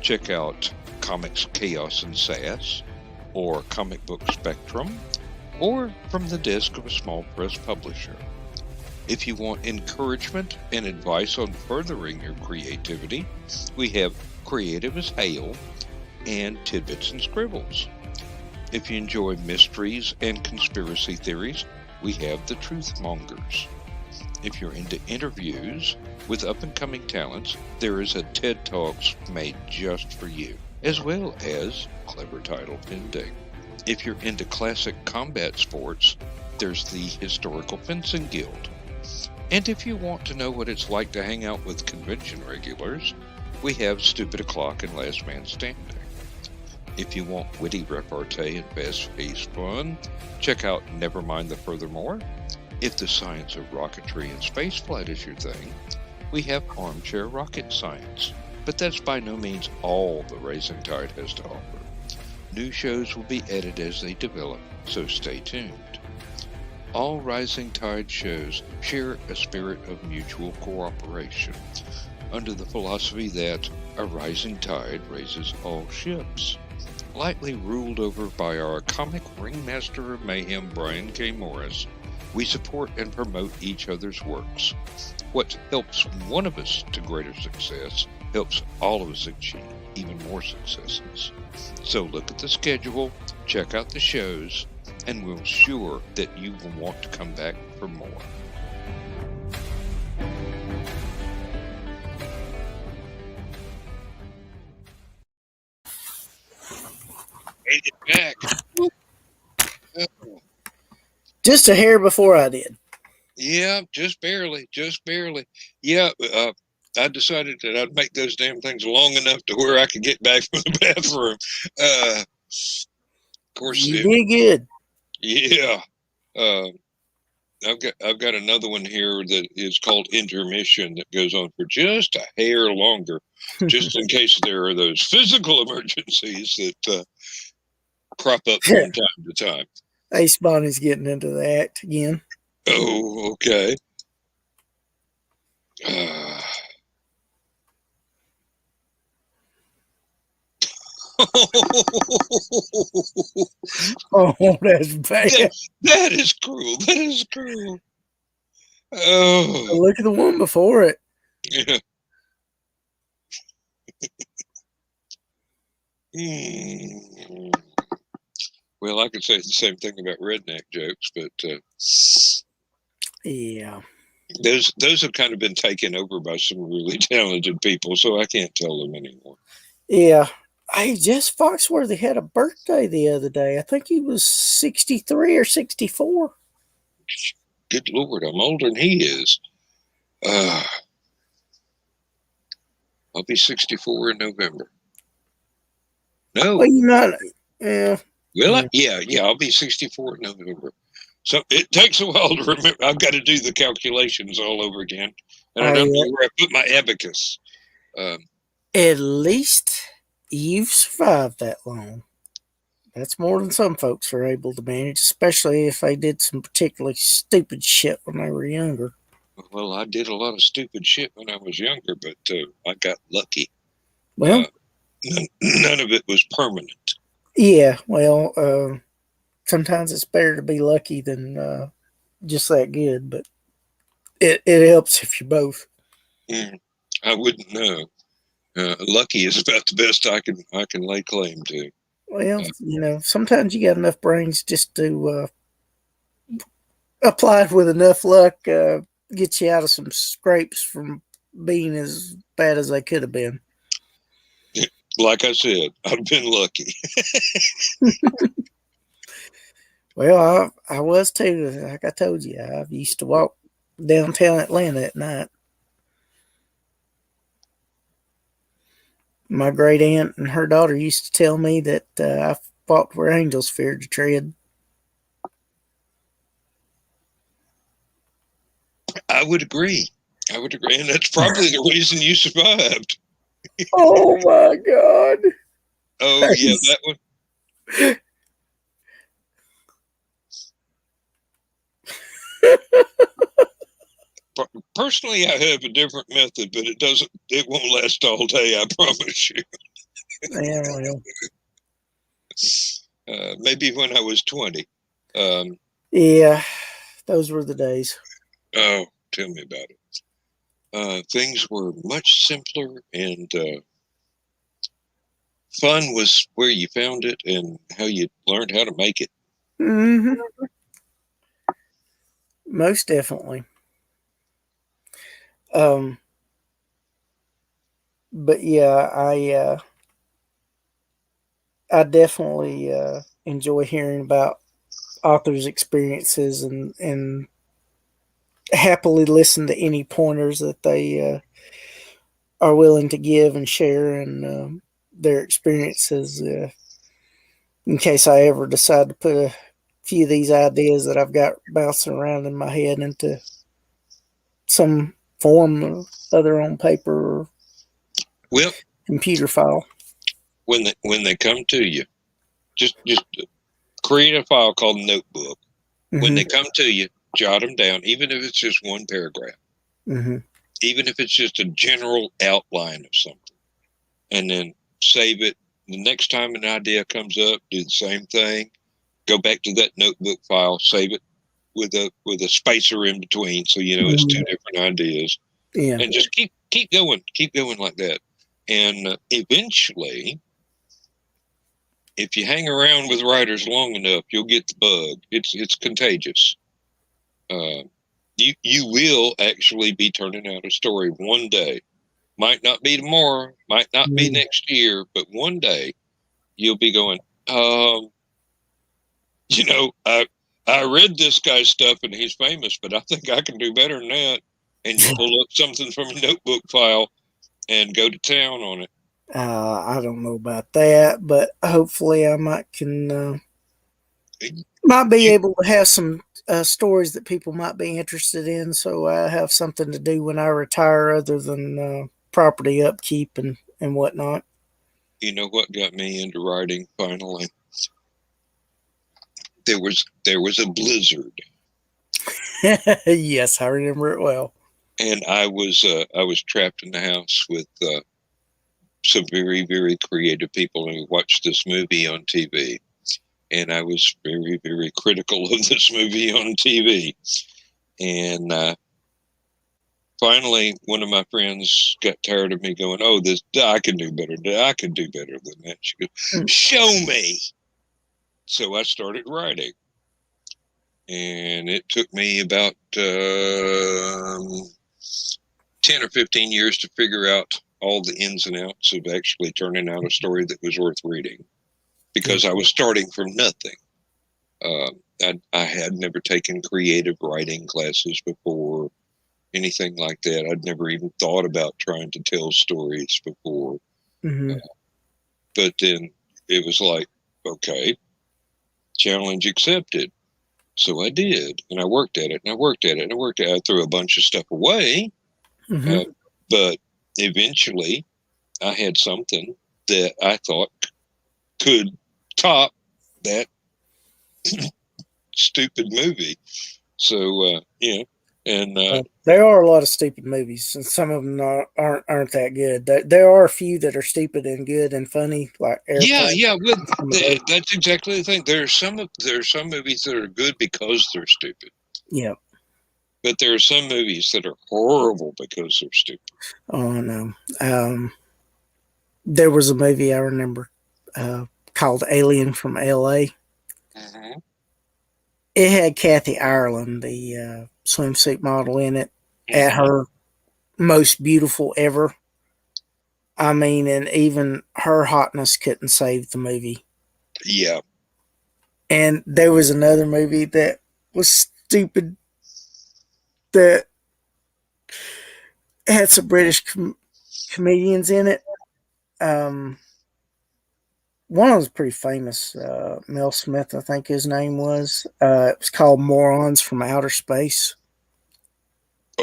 check out Comics Chaos and Sass, or Comic Book Spectrum, or from the desk of a small press publisher. If you want encouragement and advice on furthering your creativity, we have Creative as Hail and Tidbits and Scribbles. If you enjoy mysteries and conspiracy theories, we have the Truth Mongers. If you're into interviews with up-and-coming talents, there is a TED Talks made just for you, as well as clever title pending. If you're into classic combat sports, there's the Historical Fencing Guild. And if you want to know what it's like to hang out with convention regulars, we have Stupid O'Clock and Last Man Standing. If you want witty repartee and fast-paced fun, check out Nevermind the Furthermore. If the science of rocketry and spaceflight is your thing, we have Armchair Rocket Science. But that's by no means all the Rising Tide has to offer. New shows will be added as they develop, so stay tuned. All Rising Tide shows share a spirit of mutual cooperation, under the philosophy that a rising tide raises all ships. lightly ruled over by our comic ringmaster of mayhem, Brian K. Morris, we support and promote each other's works. What helps one of us to greater success helps all of us achieve even more successes. So look at the schedule, check out the shows, and we're sure that you will want to come back for more. Made it back. Oh. Just a hair before I did. Yeah, just barely. Yeah, I decided that I'd make those damn things long enough to where I could get back from the bathroom. Of course, you did good. Yeah. I've got another one here that is called intermission that goes on for just a hair longer, just in case there are those physical emergencies that crop up from time to time. Ace Bonnie's getting into the act again. Oh, okay. Oh, that's bad. That is cruel. That is cruel. Oh. Look at the one before it. Yeah. Well, I could say the same thing about redneck jokes, but yeah, those have kind of been taken over by some really talented people, so I can't tell them anymore. Yeah. Hey, Jess Foxworthy had a birthday the other day. I think he was 63 or 64. Good Lord, I'm older than he is. I'll be 64 in November. No. Well, you're not. Yeah. Will I? Yeah, I'll be 64 in November. So it takes a while to remember. I've got to do the calculations all over again. And I don't know where I put my abacus. At least you've survived that long. That's more than some folks are able to manage, especially if they did some particularly stupid shit when they were younger. Well, I did a lot of stupid shit when I was younger, but I got lucky. Well, none of it was permanent. Yeah, well, sometimes it's better to be lucky than just that good, but it helps if you're both. I wouldn't know. Lucky is about the best I can lay claim to. Well, sometimes you got enough brains just to apply it with enough luck, get you out of some scrapes from being as bad as they could have been. Like I said, I've been lucky. Well, I was too. Like I told you, I used to walk downtown Atlanta at night. My great aunt and her daughter used to tell me that I walked where angels feared to tread. I would agree. And that's probably the reason you survived. Oh my God. Oh, yeah, that one. Personally, I have a different method, but it won't last all day, I promise you. Yeah, well. Maybe when I was 20. Yeah, those were the days. Oh, tell me about it. Things were much simpler, and fun was where you found it and how you learned how to make it. Mm-hmm. Most definitely. But yeah, I definitely enjoy hearing about authors' experiences and happily listen to any pointers that they are willing to give and share and their experiences in case I ever decide to put a few of these ideas that I've got bouncing around in my head into some form or other on paper or computer file. When they come to you, just create a file called Notebook. Mm-hmm. When they come to you, jot them down, even if it's just one paragraph. Mm-hmm. Even if it's just a general outline of something, and then save it, The next time an idea comes up, do the same thing. Go back to that notebook file, save it with a spacer in between, so you know it's two different ideas. Yeah. And just keep going like that. And eventually, if you hang around with writers long enough, you'll get the bug. It's contagious. You will actually be turning out a story one day. Might not be tomorrow, might not be next year, but one day you'll be going, you know, I read this guy's stuff and he's famous, but I think I can do better than that. And you pull up something from a notebook file and go to town on it. I don't know about that, but hopefully I might be able to have some stories that people might be interested in, so I have something to do when I retire other than property upkeep and whatnot. You know what got me into writing finally? There was a blizzard. Yes, I remember it well. And I was trapped in the house with some very, very creative people who watched this movie on TV. And I was very, very critical of this movie on TV. And finally, one of my friends got tired of me going, "Oh, I can do better. I can do better than that." She goes, "Show me." So I started writing. And it took me about 10 or 15 years to figure out all the ins and outs of actually turning out a story that was worth reading, because I was starting from nothing. I had never taken creative writing classes before, anything like that. I'd never even thought about trying to tell stories before. But then it was like, okay, challenge accepted. So I did, and I worked at it, and I worked at it, and I worked at it. I threw a bunch of stuff away, but eventually I had something that I thought could top that stupid movie. So, yeah. And there are a lot of stupid movies, and some of them aren't that good. There are a few that are stupid and good and funny, like Airplane. Yeah. That's exactly the thing. There are some movies that are good because they're stupid. Yeah. But there are some movies that are horrible because they're stupid. Oh no. There was a movie I remember called Alien from LA. It had Kathy Ireland, the swimsuit model, in it at her most beautiful ever. I mean, and even her hotness couldn't save the movie. Yeah. And there was another movie that was stupid that had some British comedians in it. One was pretty famous, Mel Smith, I think his name was. It was called Morons from Outer Space.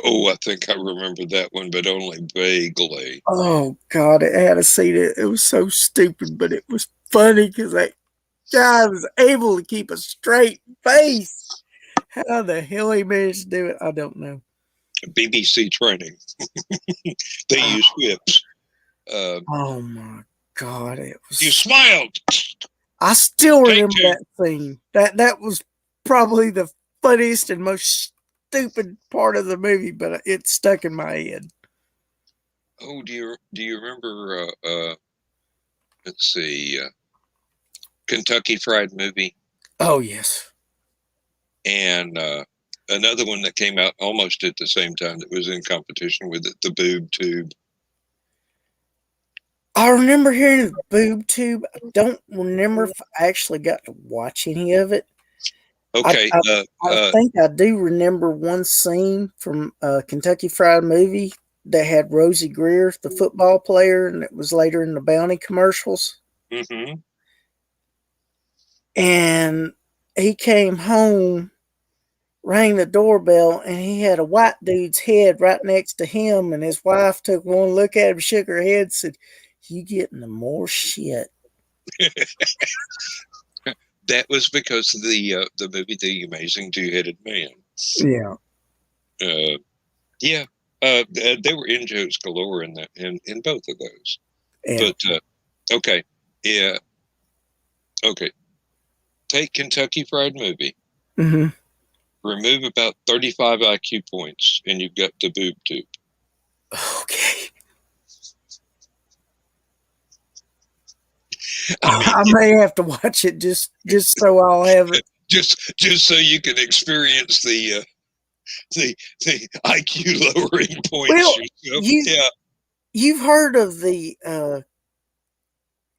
Oh, I think I remember that one, but only vaguely. Oh, God, it had a scene. It was so stupid, but it was funny because that guy was able to keep a straight face. How the hell he managed to do it, I don't know. BBC training. They use whips. Oh, my God. It was. You smiled. I still remember that scene. That was probably the funniest and most stupid part of the movie, but it stuck in my head. Oh, do you remember? Let's see, Kentucky Fried Movie. Oh yes. And another one that came out almost at the same time that was in competition with it, the Boob Tube. I remember hearing the Boob Tube. I don't remember if I actually got to watch any of it. Okay. I think I do remember one scene from Kentucky Fried Movie that had Rosie Greer, the football player, and it was later in the Bounty commercials. And he came home, rang the doorbell, and he had a white dude's head right next to him, and his wife took one look at him, shook her head, said, "You getting the more shit." That was because of the movie The Amazing Two-Headed Man. Yeah. Yeah. There were in-jokes galore in that, in both of those. Yeah. But okay, Yeah. Okay. Take Kentucky Fried Movie. Mm-hmm. Remove about 35 IQ points, and you've got the boob tube. Okay. I may have to watch it just so I'll have it. Just so you can experience the IQ lowering points yourself. You've heard of the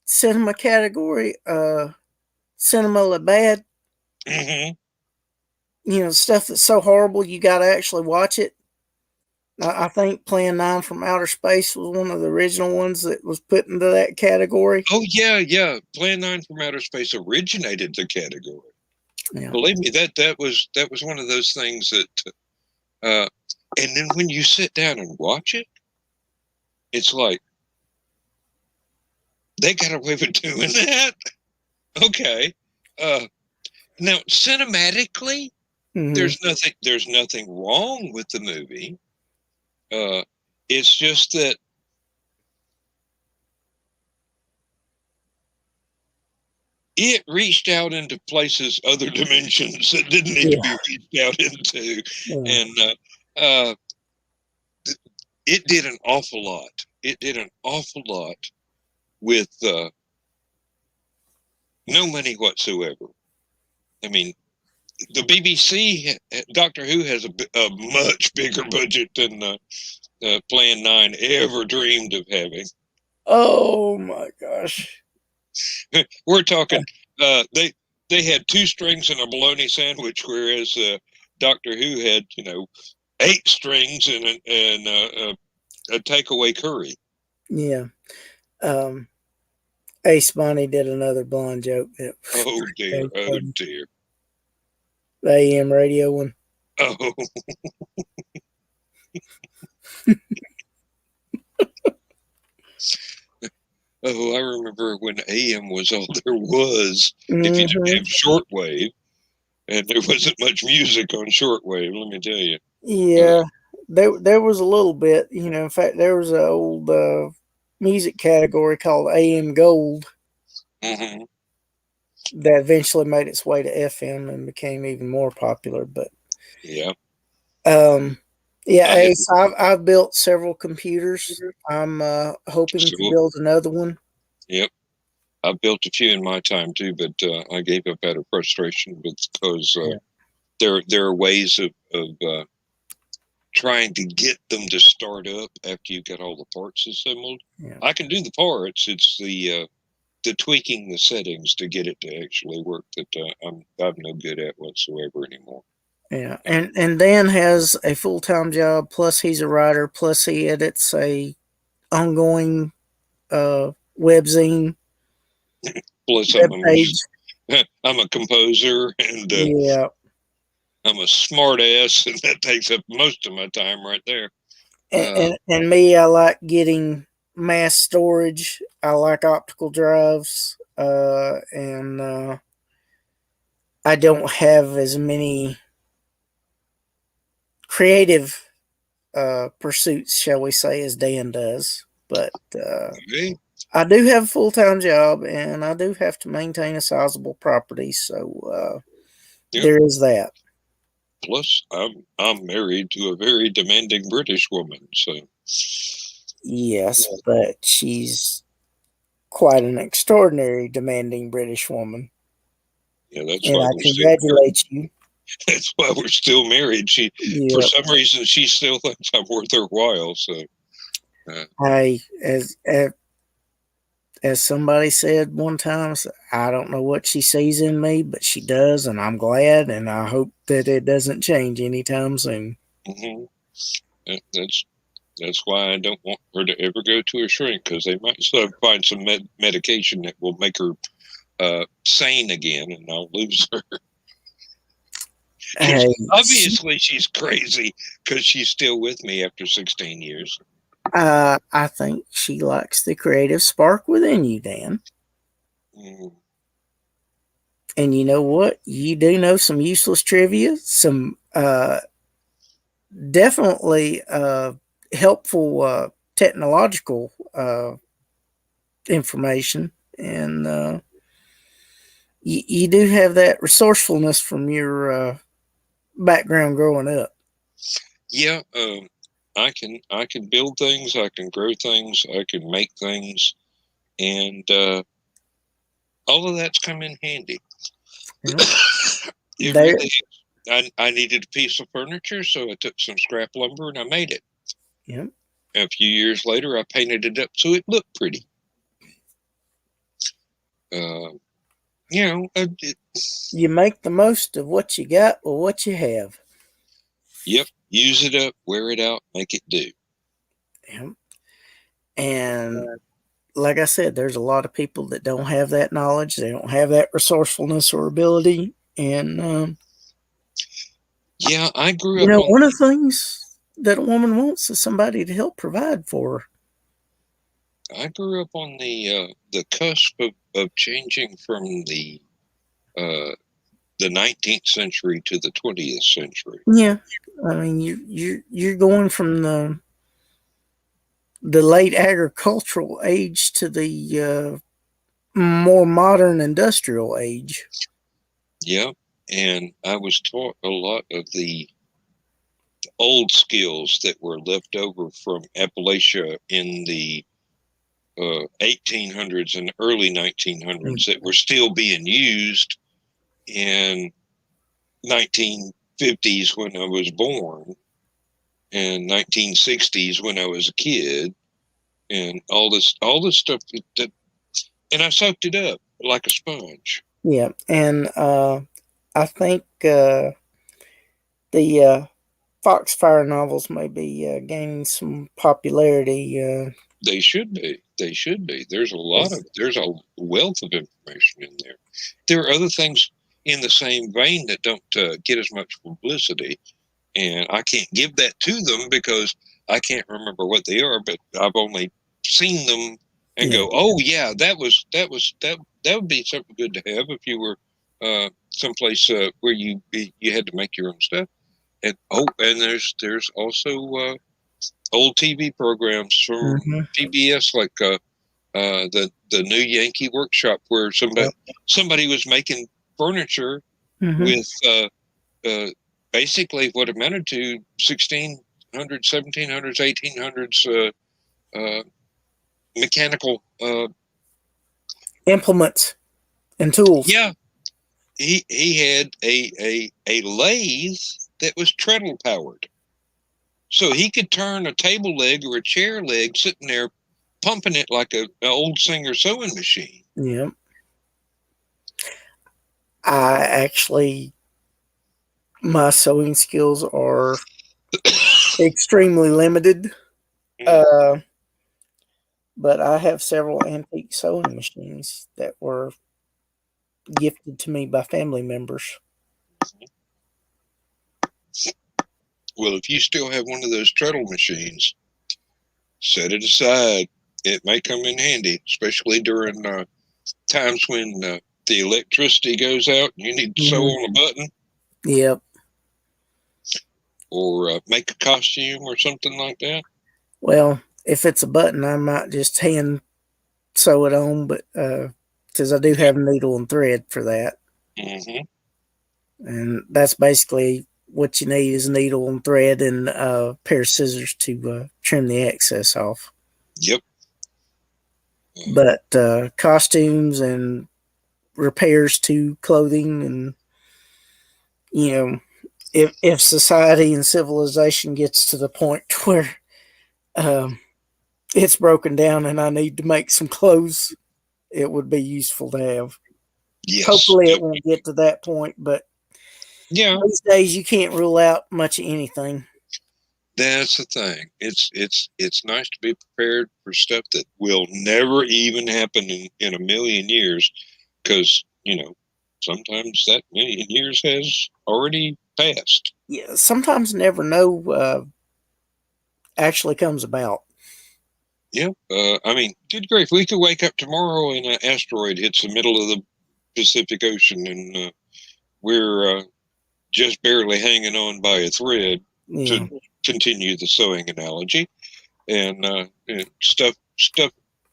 cinema category, cinema la bad. Mm-hmm. You know, stuff that's so horrible you got to actually watch it. I think Plan 9 from Outer Space was one of the original ones that was put into that category. Oh yeah. Plan 9 from Outer Space originated the category. Yeah. Believe me, that was one of those things that, and then when you sit down and watch it, it's like they got away with doing that. Okay, now cinematically, mm-hmm. there's nothing wrong with the movie. It's just that it reached out into places, other dimensions that didn't need to be reached out into. Yeah. And it did an awful lot. It did an awful lot with no money whatsoever. I mean, the BBC, Doctor Who has a much bigger budget than Plan 9 ever dreamed of having. Oh my gosh. We're talking, they had 2 strings and a bologna sandwich, whereas Doctor Who had, 8 strings and a takeaway curry. Yeah. Ace Bonnie did another blonde joke. Oh dear. The AM radio one. Oh. Oh, I remember when AM was all there was. Mm-hmm. If you didn't have shortwave, and there wasn't much music on shortwave, let me tell you. Yeah, there was a little bit. In fact, there was an old music category called AM Gold. Mm-hmm. That eventually made its way to FM and became even more popular. But yeah, Ace, I've built several computers. I'm hoping to build another one. Yep, I've built a few in my time too, but I gave up out of frustration because there are ways of trying to get them to start up after you get all the parts assembled. Yeah. I can do the parts. It's the tweaking the settings to get it to actually work that I'm no good at whatsoever anymore. Yeah, and Dan has a full-time job, plus he's a writer, plus he edits a ongoing webzine. Plus I'm a composer, and I'm a smart ass, and that takes up most of my time right there. And me, I like getting mass storage. I like optical drives, and I don't have as many creative pursuits, shall we say, as Dan does. But I do have a full-time job, and I do have to maintain a sizable property. So there is that. Plus, I'm married to a very demanding British woman. So yes, but she's quite an extraordinary demanding British woman. Yeah, that's and why I congratulate you. That's why we're still married. For some reason, she still thinks I'm worth her while. So, as somebody said one time, I don't know what she sees in me, but she does, and I'm glad, and I hope that it doesn't change anytime soon. Mm-hmm. That's why I don't want her to ever go to a shrink, because they might find some medication that will make her sane again, and I'll lose her. Obviously, she's crazy because she's still with me after 16 years. I think she likes the creative spark within you, Dan. Mm. And you know what? You do know some useless trivia, some definitely helpful technological information, and you do have that resourcefulness from your background growing up. Yeah, I can build things, I can grow things, I can make things, and all of that's come in handy. Yeah. It really is. I needed a piece of furniture, so I took some scrap lumber and I made it. Yeah. A few years later, I painted it up so it looked pretty. You make the most of what you got or what you have. Yep. Use it up, wear it out, make it do. Yep. And like I said, there's a lot of people that don't have that knowledge. They don't have that resourcefulness or ability. And yeah, I grew up. One of the things that a woman wants is somebody to help provide for her. I grew up on the cusp of changing from the 19th century to the 20th century. Yeah, I mean you're going from the late agricultural age to the more modern industrial age. Yeah, and I was taught a lot of the old skills that were left over from Appalachia in the 1800s and early 1900s that were still being used in 1950s when I was born and 1960s when I was a kid, and all this stuff that and I soaked it up like a sponge. Yeah, and I think the Foxfire novels may be gaining some popularity. They should be. They should be. There's a wealth of information in there. There are other things in the same vein that don't get as much publicity, and I can't give that to them because I can't remember what they are. But I've only seen them and go, oh yeah, that would be something good to have if you were someplace where you had to make your own stuff. And there's also old TV programs from PBS like the New Yankee Workshop where somebody was making furniture with basically what amounted to 1600s, 1700s, 1800s mechanical implements and tools. Yeah, he had a lathe that was treadle powered, so he could turn a table leg or a chair leg sitting there pumping it like an old Singer sewing machine. Yeah. My sewing skills are extremely limited. But I have several antique sewing machines that were gifted to me by family members. Well, if you still have one of those treadle machines, set it aside. It may come in handy, especially during times when the electricity goes out and you need to sew on a button. Yep. Or make a costume or something like that. Well, if it's a button, I might just hand sew it on, but because I do have needle and thread for that. And that's basically what you need is needle and thread and a pair of scissors to trim the excess off. Yep. But costumes and repairs to clothing, and if society and civilization gets to the point where it's broken down and I need to make some clothes, it would be useful to have. Yes. Hopefully it won't get to that point, but these days you can't rule out much of anything. That's the thing. It's nice to be prepared for stuff that will never even happen in a million years, because sometimes that million years has already passed. Yeah, sometimes never know actually comes about. Yeah, I mean, good grief, we could wake up tomorrow and an asteroid hits the middle of the Pacific Ocean, and we're just barely hanging on by a thread to continue the sewing analogy, and stuff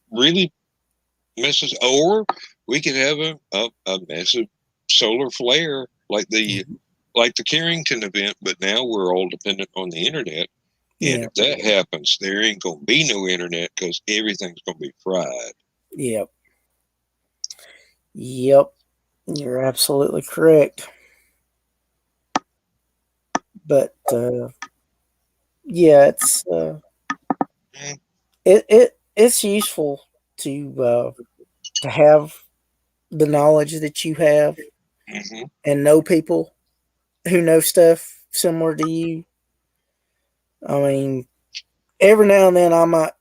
really messes, or we could have a massive solar flare like the Carrington event, but now we're all dependent on the internet. And if that happens, there ain't going to be no internet because everything's going to be fried. Yep. You're absolutely correct. But it's useful to have the knowledge that you have and know people who know stuff similar to you. I mean, every now and then I might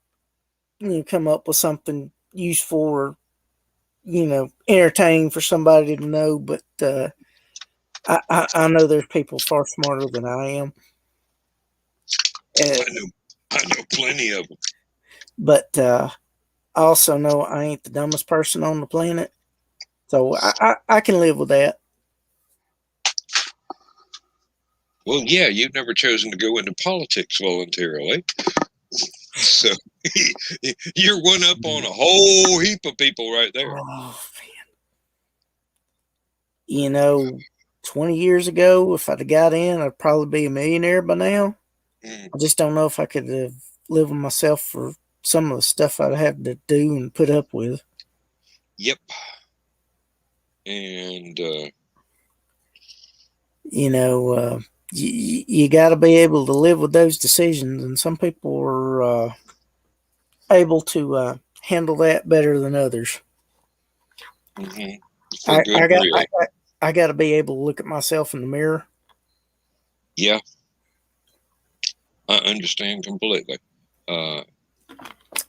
come up with something useful or entertaining for somebody to know, but I know there's people far smarter than I am. I know plenty of them. But I also know I ain't the dumbest person on the planet, so I can live with that. Well, yeah, you've never chosen to go into politics voluntarily. So you're one up on a whole heap of people right there. Oh, man. 20 years ago, if I'd have got in, I'd probably be a millionaire by now. I just don't know if I could have lived with myself for some of the stuff I'd have to do and put up with. Yep. And, you got to be able to live with those decisions, and some people are able to handle that better than others. I got to be able to look at myself in the mirror. Yeah, I understand completely. I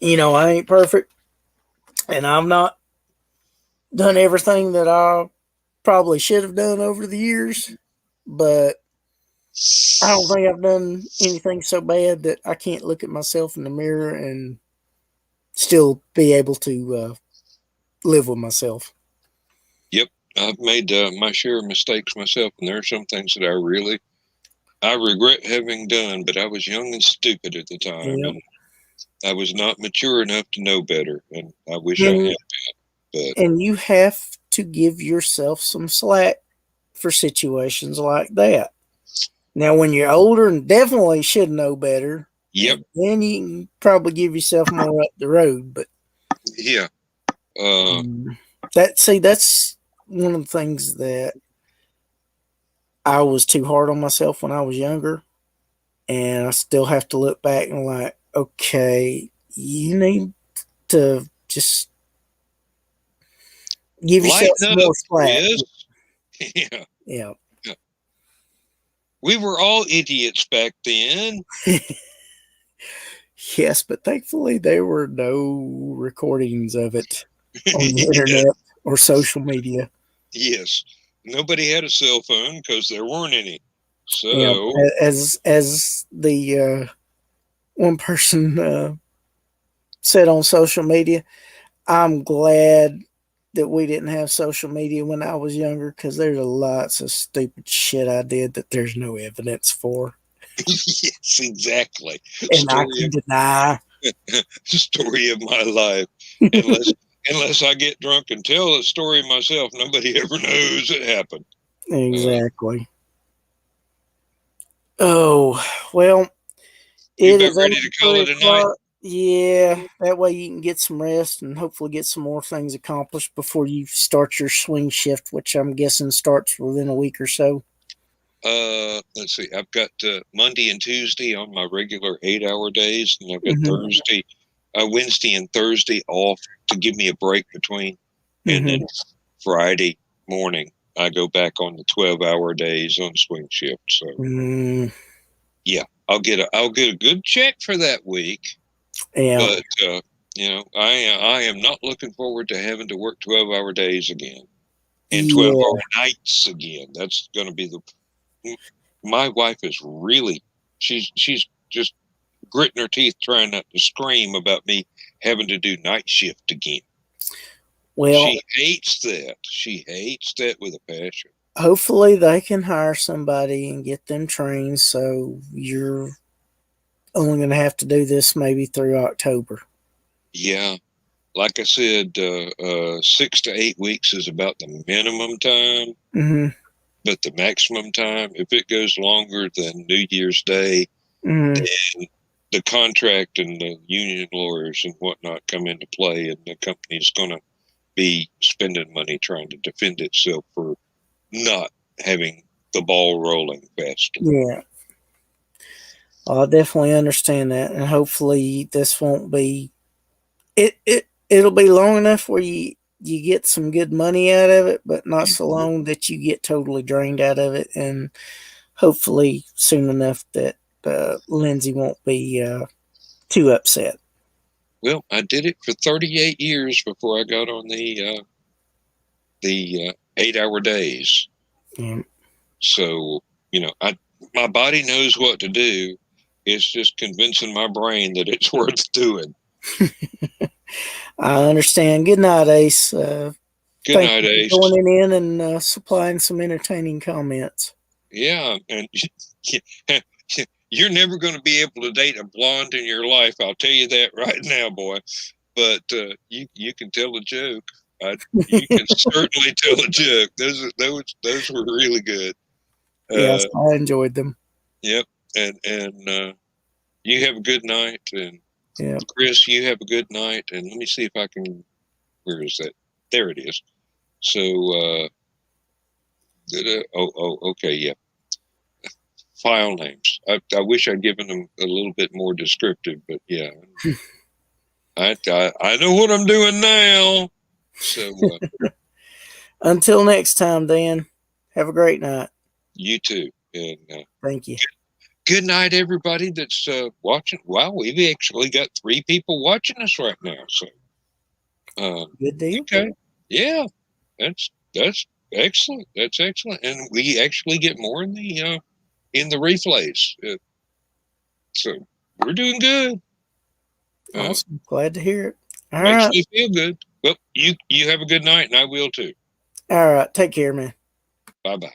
ain't perfect, and I've not done everything that I probably should have done over the years, but I don't think I've done anything so bad that I can't look at myself in the mirror and still be able to live with myself. Yep, I've made my share of mistakes myself, and there are some things that I regret having done, but I was young and stupid at the time, and I was not mature enough to know better, and I wish I had been. But and you have to give yourself some slack for situations like that. Now, when you're older and definitely should know better, then you can probably give yourself more up the road. But yeah, that's one of the things that I was too hard on myself when I was younger, and I still have to look back and like, okay, you need to just give yourself more slack. Yeah. We were all idiots back then. Yes, but thankfully there were no recordings of it on the internet or social media. Yes. Nobody had a cell phone because there weren't any. So as the one person said on social media, I'm glad that we didn't have social media when I was younger, because there's lots of stupid shit I did that there's no evidence for. Yes, exactly. And I can deny. Story of my life. Unless I get drunk and tell the story myself, nobody ever knows it happened. Exactly. Oh, well. You about ready to call it a night? Yeah, that way you can get some rest and hopefully get some more things accomplished before you start your swing shift, which I'm guessing starts within a week or so. Let's see. I've got Monday and Tuesday on my regular 8-hour days, and I've got Wednesday and Thursday off to give me a break between, and then Friday morning I go back on the 12-hour days on swing shift. So yeah, I'll get a good check for that week. Yeah. But I am not looking forward to having to work 12-hour days again and 12-hour nights again. That's going to be my wife is really, she's just gritting her teeth trying not to scream about me having to do night shift again. Well, she hates that. She hates that with a passion. Hopefully they can hire somebody and get them trained, so you're only going to have to do this maybe through October. Yeah. like I said, 6 to 8 weeks is about the minimum time. Mm-hmm. But the maximum time, if it goes longer than New Year's Day, Mm-hmm. then the contract and the union lawyers and whatnot come into play, and the company's going to be spending money trying to defend itself for not having the ball rolling faster. Yeah. Well, I definitely understand that, and hopefully this won't be it'll be long enough where you get some good money out of it, but not so long that you get totally drained out of it, and hopefully soon enough that Lindsay won't be too upset. Well, I did it for 38 years before I got on the 8-hour days. Yeah. So, my body knows what to do. It's just convincing my brain that it's worth doing. I understand. Good night, Ace. Good Thank night, you Ace. for joining in and supplying some entertaining comments. Yeah, and you're never going to be able to date a blonde in your life. I'll tell you that right now, boy. But you can tell a joke. You can certainly tell a joke. Those were really good. Yes, I enjoyed them. Yep, and you have a good night, and yeah, Chris, you have a good night. And let me see if I can. Where is that? There it is. So, okay, yeah. File names. I wish I'd given them a little bit more descriptive, but yeah, I know what I'm doing now. So until next time, Dan. Have a great night. You too, and thank you. Good night, everybody that's watching. Wow, we've actually got 3 people watching us right now. So good deal. Okay, yeah, that's excellent. That's excellent, and we actually get more in the replays. So we're doing good. Awesome. Glad to hear it. All makes right. me feel good. Well, you have a good night, and I will too. All right. Take care, man. Bye-bye.